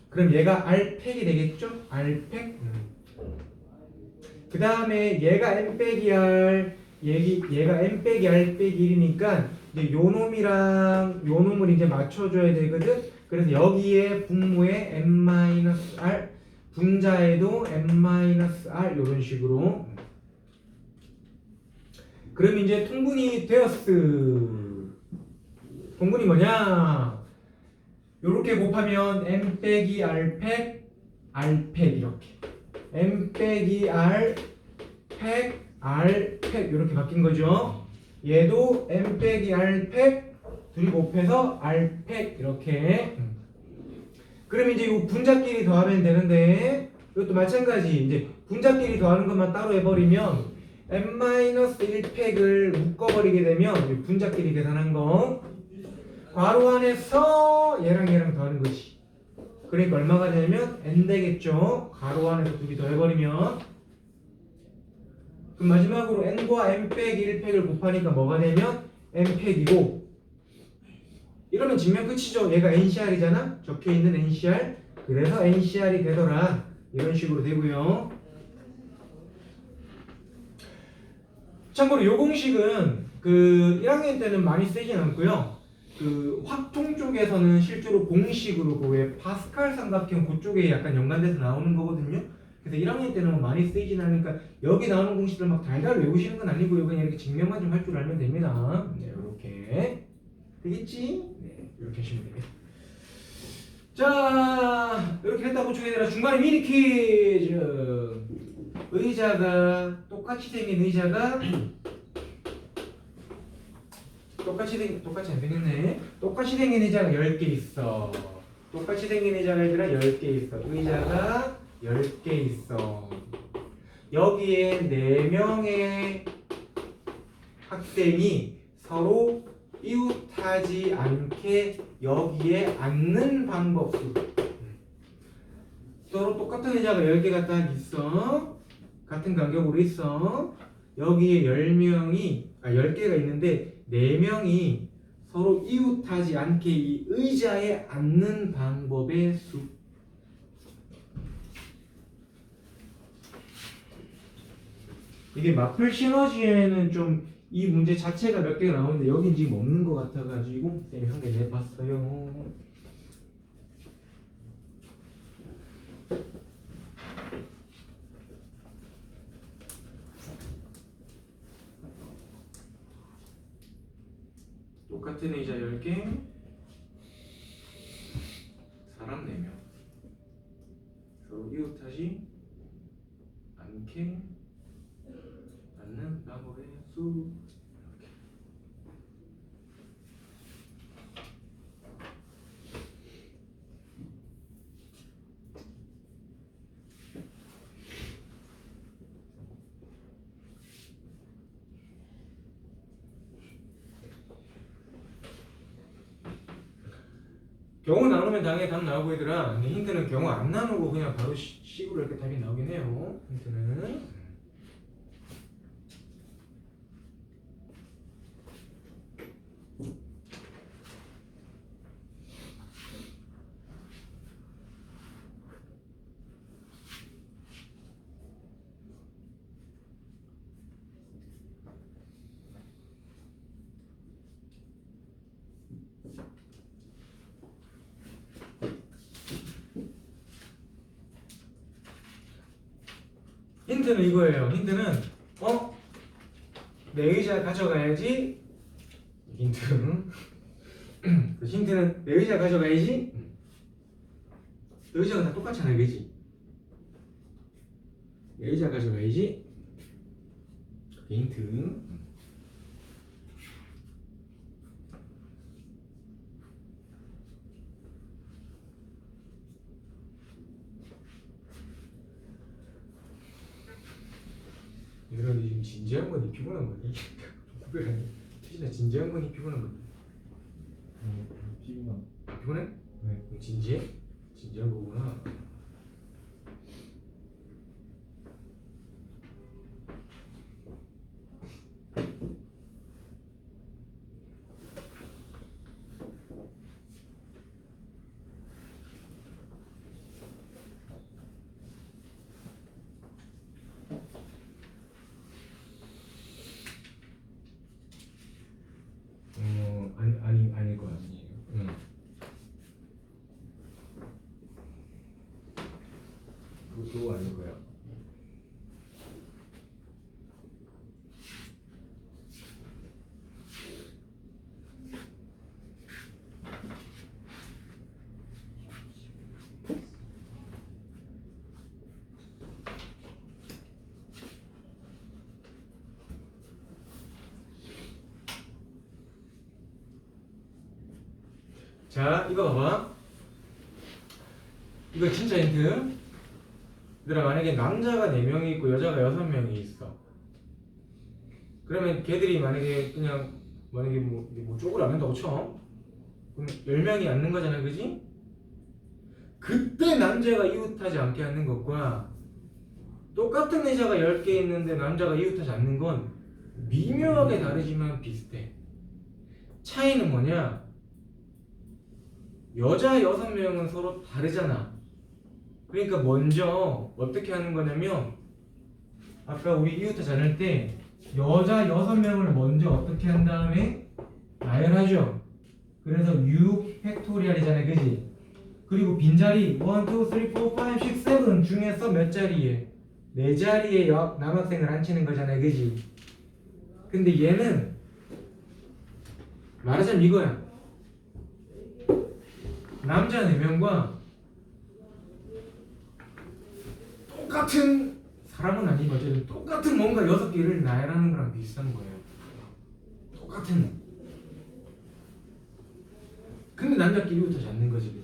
A: 그럼 얘가 r팩이 되겠죠? r팩. 그 다음에 얘가 m 빼기 r 얘가 m 빼기 r 빼기 1이니까 이제 요 놈이랑 요 놈을 이제 맞춰줘야 되거든. 그래서 여기에 분모에 m-r 분자에도 m-r 이런 식으로. 그럼 이제 통분이 되었어. 통분이 뭐냐? 요렇게 곱하면 m 빼기 r 팩 r 팩 이렇게 m 빼기 r 팩 r 팩 이렇게 바뀐 거죠. 얘도 m 빼기 r 팩 둘이 곱해서 r 팩 이렇게. 그럼 이제 이 분자끼리 더하면 되는데 이것도 마찬가지. 이제 분자끼리 더하는 것만 따로 해버리면 m-1 팩을 묶어버리게 되면 분자끼리 계산한 거 괄호 안에서 얘랑 더하는 거지. 그러니까 얼마가 되냐면 n 되겠죠. 괄호 안에서 둘이 더해버리면. 그럼 마지막으로 n과 m 빼기 1 팩을 곱하니까 뭐가 되면 m 팩이고. 이러면 증명 끝이죠. 얘가 ncr이잖아. 적혀있는 ncr. 그래서 ncr이 되더라. 이런 식으로 되고요. 참고로 요 공식은 그 1학년 때는 많이 쓰진 않고요. 그 확통 쪽에서는 실제로 공식으로 그 왜 파스칼 삼각형 그쪽에 약간 연관돼서 나오는 거거든요. 그래서 1학년 때는 많이 쓰이진 않으니까 여기 나오는 공식들 막 달달 외우시는 건 아니고요. 그냥 이렇게 증명만 좀 할 줄 알면 됩니다. 네, 이렇게 되겠지? 네, 이렇게 하시면 되겠다. 자, 이렇게 했다 보충 얘들아 중간에 미니 퀴즈. 의자가 똑같이 생긴 의자가 똑같이 안 생겼네. 똑같이 생긴 의자가 10개 있어. 똑같이 생긴 의자가 얘들아 10개 있어. 의자가 10개 있어. 여기에 4명의 학생이 서로 이웃하지 않게 여기에 앉는 방법. 서로 똑같은 의자가 10개가 딱 있어. 같은 간격으로 있어. 여기에 10개가 있는데 4명이 서로 이웃하지 않게 이 의자에 앉는 방법의 수. 이게 마플 시너지에는 좀 이 문제 자체가 몇 개가 나오는데 여긴 지금 없는 것 같아가지고 쌤이 한 개 내봤어요. 똑같은 의자 10개, 사람 4명 서로 이웃하지 않게 앉는 방법의 수. 이렇게. 경우 나누면 당연히 답 나오고 얘들아. 근데 힌트는 경우 안 나누고 그냥 바로 식으로 이렇게 답이 나오긴 해요. 힌트는. 힌트는 이거예요. 힌트는 내 의자 가져가야지. 힌트. 그 힌트는 내 의자 가져가야지. 의자가 다 똑같잖아요, 그지? 내 의자 가져가야지. 그게 힌트. 얘들아, 지금 진지한 거니 피곤한 거니? 구별하니? 진짜 진지한 거니 피곤한 거니?
B: 피곤함.
A: 피곤해?
B: 네.
A: 진지해? 진지한 거구나. 아닐 거야. 아니에요. 그거 아닐 거야. 자, 이거 봐봐. 이거 진짜 힌트. 얘들아, 만약에 남자가 4명이 있고 여자가 6명이 있어. 그러면 걔들이 만약에 뭐 쪽을 안 한다고 쳐. 그럼 10명이 앉는 거잖아, 그지? 그때 남자가 이웃하지 않게 앉는 것과 똑같은 의자가 10개 있는데 남자가 이웃하지 않는 건 미묘하게 다르지만 비슷해. 차이는 뭐냐? 여자 6명은 서로 다르잖아. 그러니까 먼저 어떻게 하는 거냐면, 아까 우리 이웃하지 않을 때 여자 6명을 먼저 어떻게 한 다음에 나열하죠. 그래서 6 팩토리얼이잖아요, 그지? 그리고 빈자리 1, 2, 3, 4, 5, 6, 7 중에서 몇 자리에? 4자리에 남학생을 앉히는 거잖아요, 그지? 근데 얘는 말하자면 이거야. 남자 4명과 똑같은 사람은 아니고 어쨌든 똑같은 뭔가 6개를 나열하는 거랑 비슷한 거예요. 똑같은. 근데 남자끼리부터 잡는 거지.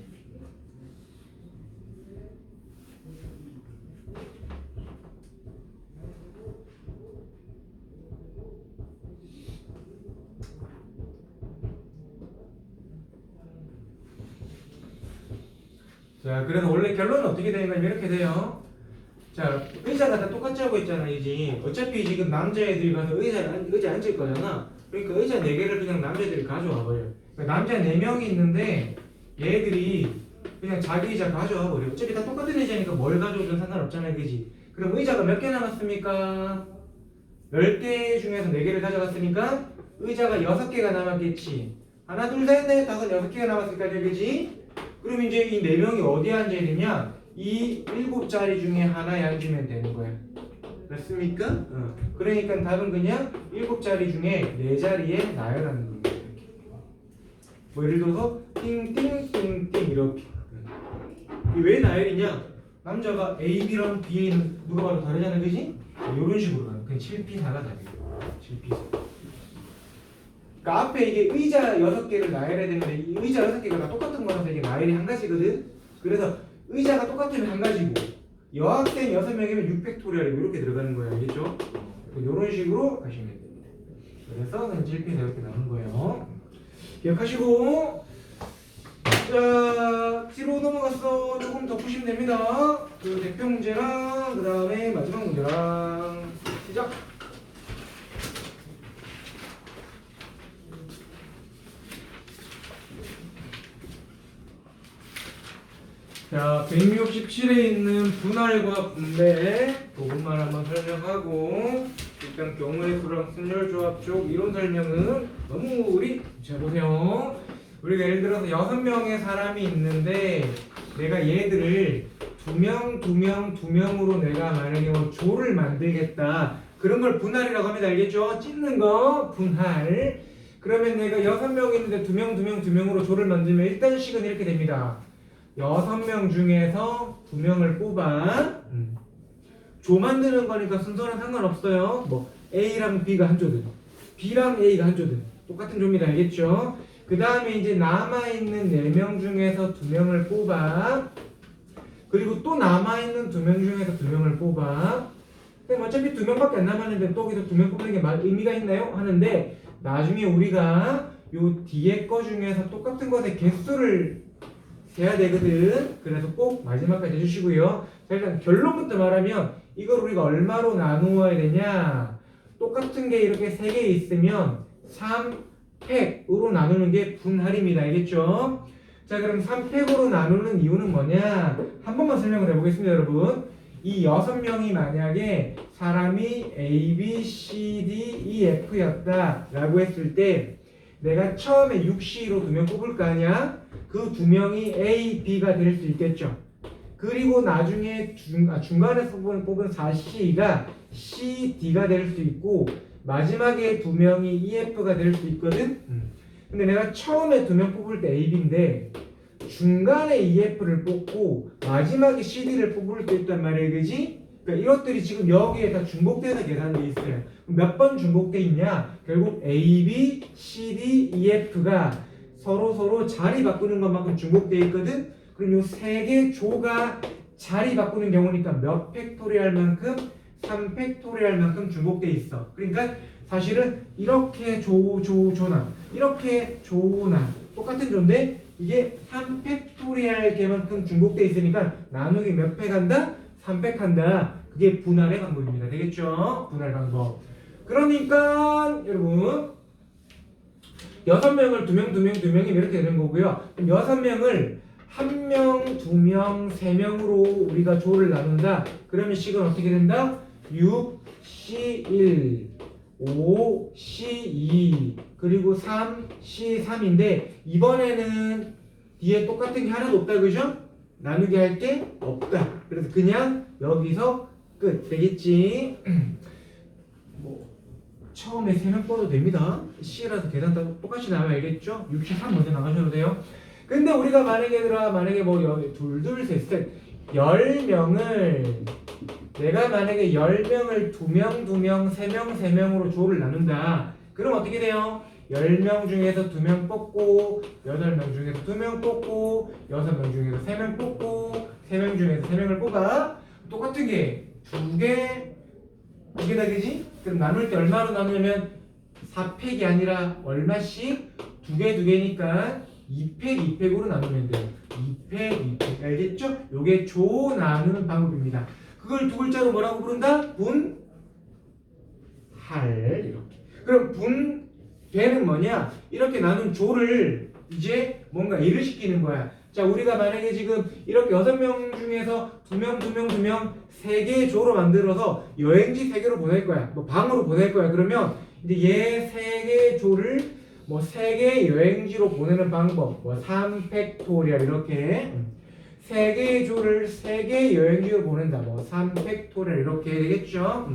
A: 자, 그래서 원래 결론은 어떻게 되는 거냐면 이렇게 돼요. 자, 의자가 다 똑같이 하고 있잖아, 이제. 어차피 지금 남자애들이 가서 의자에 앉을 거잖아. 그러니까 의자 4개를 그냥 남자애들이 가져와 버려. 그러니까 남자 4명이 있는데 얘들이 그냥 자기 의자 가져와 버려. 어차피 다 똑같은 의자니까 뭘 가져오든 상관없잖아요, 그지? 그럼 의자가 몇 개 남았습니까? 10개 중에서 4개를 가져갔으니까 의자가 6개가 남았겠지. 하나, 둘, 셋, 넷, 다섯, 6개가 남았으니까, 그지? 그럼 이제 이 4명이 어디에 앉아야 되냐? 이 7자리 중에 하나에 앉으면 되는 거야. 맞습니까? 그러니까 답은 그냥 7자리 중에 4자리에 나열하는 거예요. 뭐 예를 들어서 띵띵띵띵 이렇게. 왜 나열이냐? 남자가 A, B랑 B는 누가 봐도 다르잖아, 그지? 이런 식으로 가는. 그냥 7P 4가 답이에요. 7P 4. 그러니까 앞에 이게 의자 6개를 나열해야 되는데 이 의자 6개가 다 똑같은 거라서 이게 나열이 한 가지거든. 그래서 의자가 똑같으면 한 가지고 여학생 6명이면 6팩토리얼이고 이렇게 들어가는 거예요. 알겠죠? 이런 식으로 가시면 됩니다. 그래서 7P에서 이렇게 나오는 거예요. 기억하시고, 자, 뒤로 넘어가서 조금 더 푸시면 됩니다. 그 대표 문제랑 그 다음에 마지막 문제랑 시작. 자, 167에 있는 분할과 분배 그것만 한번 설명하고 일단 경우의 수랑 순열조합 쪽 이론 설명은 너무 우리 자 보세요. 우리가 예를 들어서 6명의 사람이 있는데 내가 얘들을 2명, 2명, 2명으로 내가 만약에 뭐 조를 만들겠다. 그런 걸 분할이라고 합니다. 알겠죠? 찢는 거 분할. 그러면 내가 6명 있는데 2명, 2명, 2명으로 조를 만들면 일단 식은 이렇게 됩니다. 6명 중에서 2명을 뽑아. 조 만드는 거니까 순서는 상관없어요. 뭐 A랑 B가 한 조든 B랑 A가 한 조든 똑같은 조입니다. 알겠죠? 그 다음에 이제 남아있는 4명 중에서 2명을 뽑아. 그리고 또 남아있는 2명 중에서 2명을 뽑아. 그럼 어차피 2명밖에 안 남았는데 또 거기서 2명 뽑는 게 의미가 있나요? 하는데 나중에 우리가 요 뒤에 거 중에서 똑같은 것의 개수를 세야 되거든. 그래서 꼭 마지막까지 해주시고요. 자, 일단 결론부터 말하면 이걸 우리가 얼마로 나누어야 되냐? 똑같은 게 이렇게 3개 있으면 3팩으로 나누는 게 분할입니다. 알겠죠? 자, 그럼 3팩으로 나누는 이유는 뭐냐? 한 번만 설명을 해보겠습니다, 여러분. 이 6명이 만약에 사람이 A, B, C, D, E, F였다 라고 했을 때 내가 처음에 6C로 2명 뽑을 거 아니야? 그 2명이 A, B가 될 수 있겠죠. 그리고 나중에 중간에서 뽑은 4C가 C, D가 될 수 있고 마지막에 2명이 EF가 될 수 있거든. 근데 내가 처음에 2명 뽑을 때 A, B인데 중간에 EF를 뽑고 마지막에 CD를 뽑을 때 있단 말이에요. 그지? 그러니까 이것들이 지금 여기에 다 중복돼서 계산돼 있어요. 몇 번 중복돼 있냐? 결국 A, B, C, D, EF가 서로 자리 바꾸는 것만큼 중복돼 있거든. 그럼 요 3개 조가 자리 바꾸는 경우니까 몇 팩토리얼만큼? 3팩토리얼만큼 중복돼 있어. 그러니까 사실은 이렇게 조나 이렇게 조나 똑같은 조인데 이게 3팩토리얼 개만큼 중복돼 있으니까 나누기 몇 팩 한다? 3팩 한다. 그게 분할의 방법입니다. 되겠죠? 분할 방법. 그러니까 여러분 6명을 2명, 2명, 2명이면 이렇게 되는 거고요. 6명을 1명, 2명, 3명으로 우리가 조를 나눈다. 그러면 식은 어떻게 된다? 6, C1, 5, C2, 그리고 3, C3인데 이번에는 뒤에 똑같은 게 하나도 없다. 그죠? 나누기 할 게 없다. 그래서 그냥 여기서 끝. 되겠지? 뭐 처음에 3명 뽑아도 됩니다. C라서 계산 다 똑같이 나와야 알겠죠? 63 먼저 나가셔도 돼요. 근데 우리가 만약에 뭐 둘, 셋 10명을 내가 만약에 10명을 2명, 2명, 3명, 3명으로 조를 나눈다. 그럼 어떻게 돼요? 10명 중에서 2명 뽑고 8명 중에서 2명 뽑고 6명 중에서 3명 뽑고 3명 중에서 3명을 뽑아. 똑같은 게 2개, 2개다 그지? 그럼 나눌 때 얼마로 나누냐면 4팩이 아니라 얼마씩? 2개, 2개니까 2팩, 2팩으로 나누면 돼요. 2팩, 2팩. 알겠죠? 요게 조 나누는 방법입니다. 그걸 두 글자로 뭐라고 부른다? 분할. 이렇게. 그럼 분배는 뭐냐? 이렇게 나눈 조를 이제 뭔가 일을 시키는 거야. 자, 우리가 만약에 지금 이렇게 6명 중에서 2명, 2명, 2명 3개의 조로 만들어서 여행지 3개로 보낼 거야. 뭐 방으로 보낼 거야. 그러면 이제 얘 3개의 조를 뭐 3개의 여행지로 보내는 방법. 뭐 3팩토리얼 이렇게 3개의 조를 3개의 여행지로 보낸다. 뭐 3팩토리얼 이렇게 되겠죠.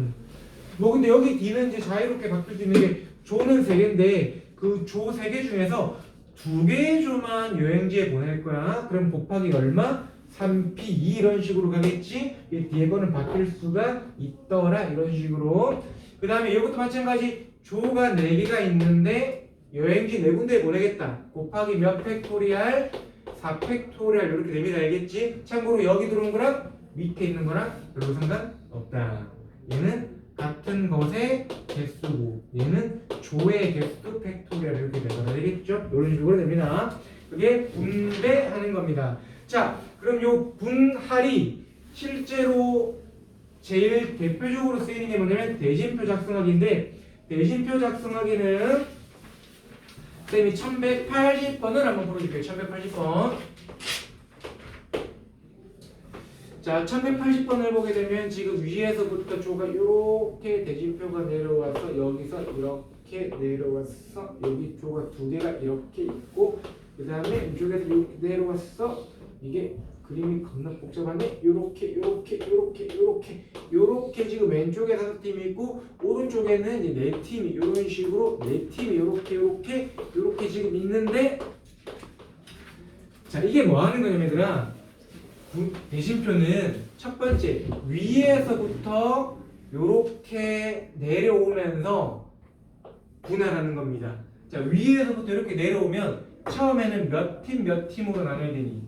A: 뭐 근데 여기 D는 이제 자유롭게 바뀔 수 있는 게 조는 3개인데 그 조 3개 중에서 2개의 조만 여행지에 보낼 거야. 그럼 곱하기 얼마? 3P2 이런 식으로 가겠지. 이 뒤에 거는 바뀔 수가 있더라. 이런 식으로. 그 다음에 이것도 마찬가지. 조가 4개가 있는데 여행지 4군데에 보내겠다. 곱하기 몇 팩토리얼? 4팩토리얼 이렇게 됩니다. 알겠지? 참고로 여기 들어온 거랑 밑에 있는 거랑 별로 상관없다. 얘는 같은 것의 개수고 얘는 조의 개수 팩토리얼 이렇게 되거나 되겠죠? 이런 식으로 됩니다. 그게 분배하는 겁니다. 자, 그럼 요 분할이 실제로 제일 대표적으로 쓰이는 게 뭐냐면 대진표 작성하기인데 대진표 작성하기는 쌤이 1180번을 한번 풀어줄게요. 1180번. 자, 1180번을 보게 되면 지금 위에서부터 조가 이렇게 대진표가 내려와서 여기서 이렇게 내려와서 여기 조가 두 개가 이렇게 있고 그 다음에 이쪽에서 이렇게 내려왔어. 이게 그림이 겁나 복잡하네. 요렇게 지금 왼쪽에 5팀이 있고 오른쪽에는 이제 4팀이 이런 식으로 4팀이 요렇게 지금 있는데 자, 이게 뭐 하는 거냐면 얘들아 대신표는 첫 번째 위에서부터 요렇게 내려오면서 분할하는 겁니다. 자, 위에서부터 이렇게 내려오면 처음에는 몇 팀으로 나눠야 되니?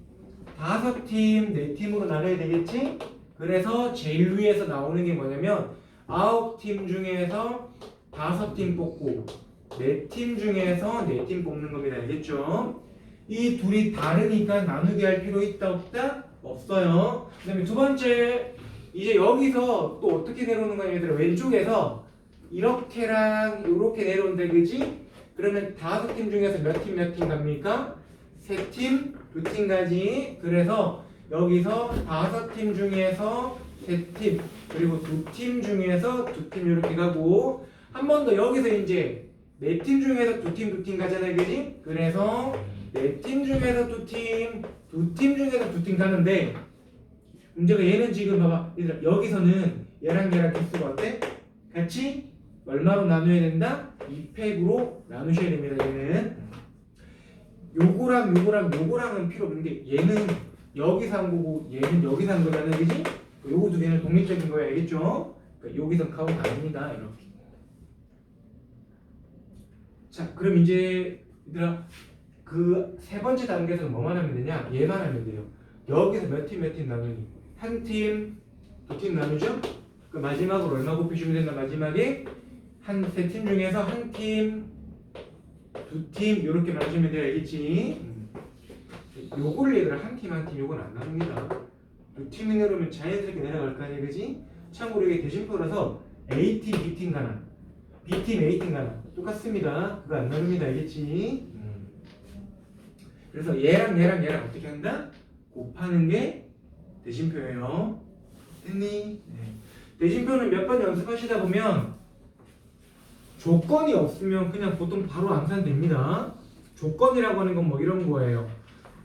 A: 5팀, 4팀으로 나눠야 되겠지? 그래서 제일 위에서 나오는 게 뭐냐면 9팀 중에서 5팀 뽑고 4팀 중에서 4팀 뽑는 겁니다. 알겠죠? 이 둘이 다르니까 나누게 할 필요 있다 없다? 없어요. 그 다음에 두 번째 이제 여기서 또 어떻게 내려오는 거냐 얘들아 왼쪽에서 이렇게랑 이렇게 내려온다 그지? 그러면 5팀 중에서 몇 팀 갑니까? 3팀, 2팀 가지. 그래서 여기서 5팀 중에서 3팀 그리고 2팀 중에서 2팀 이렇게 가고 한 번 더 여기서 이제 4팀 중에서 2팀 가잖아요 그지? 그래서 4팀 중에서 2팀 2팀 중에서 2팀 가는데 문제가 얘는 지금 봐봐 얘들아 여기서는 얘랑 개수가 어때? 같이 얼마로 나눠야 된다? 2팩으로 나누셔야 됩니다. 얘는 요거랑은 필요 없는 게 얘는 여기서 한 거고 얘는 여기서 한 거잖아요 그지? 요거 두 개는 독립적인 거야 알겠죠? 그러니까 여기서 카운트 아닙니다 이렇게. 자 그럼 이제 얘들아 그 세 번째 단계에서 뭐만 하면 되냐? 얘만 하면 돼요. 여기서 몇 팀 나누니? 한 팀, 2팀 나누죠? 그 마지막으로 얼마 곱해주면 된다? 마지막에 세 팀 중에서 한 팀, 2팀 이렇게 나누시면 돼요. 알겠지? 요거를 얘들아 한 팀 요건 안 나눕니다. 2팀이 내려오면 자연스럽게 내려갈 거 아니야 그지? 참고로 이게 대신표라서 A팀, B팀 가나 B팀, A팀 가나 똑같습니다. 그거 안 나눕니다. 알겠지? 그래서 얘랑 어떻게 한다? 곱하는 게 대신표예요. 됐니? 네. 대신표는 몇 번 연습하시다 보면 조건이 없으면 그냥 보통 바로 암산됩니다. 조건이라고 하는 건 뭐 이런 거예요.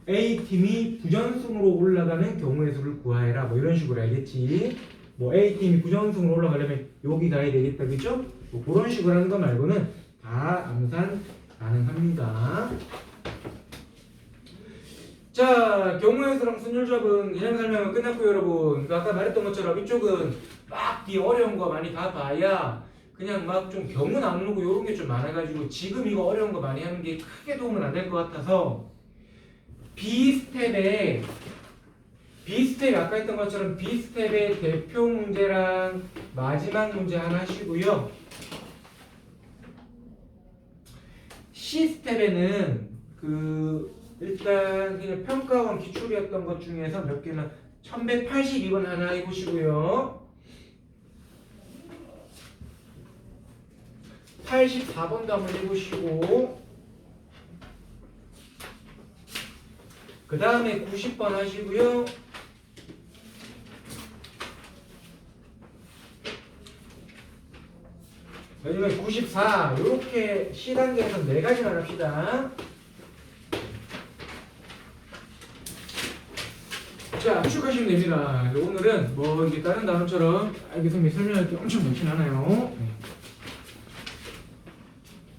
A: A팀이 부전승으로 올라가는 경우의 수를 구하해라. 뭐 이런 식으로 알겠지? 뭐 A팀이 부전승으로 올라가려면 여기 가야 되겠다. 그죠? 뭐 그런 식으로 하는 거 말고는 다 암산 가능합니다. 자, 경우의 수랑 순율접은 개념 설명은 끝났고요, 여러분. 그 아까 말했던 것처럼 이쪽은 막 이 어려운 거 많이 가봐야 그냥 막 좀 경우 나누고 이런 게 좀 많아가지고 지금 이거 어려운 거 많이 하는 게 크게 도움은 안 될 것 같아서 B스텝에 아까 했던 것처럼 B스텝의 대표 문제랑 마지막 문제 하나 하시고요. C스텝에는 일단 그냥 평가원 기출이었던 것 중에서 몇 개는 1182번 하나 해보시고요. 84번도 한번 해보시고 그 다음에 90번 하시고요. 마지막에 94 이렇게 C단계에서 4가지만 합시다. 자, 추측하시면 됩니다. 오늘은 뭐 이게 다른 단어처럼 알겠습니다. 설명할 게 엄청 많진 않아요.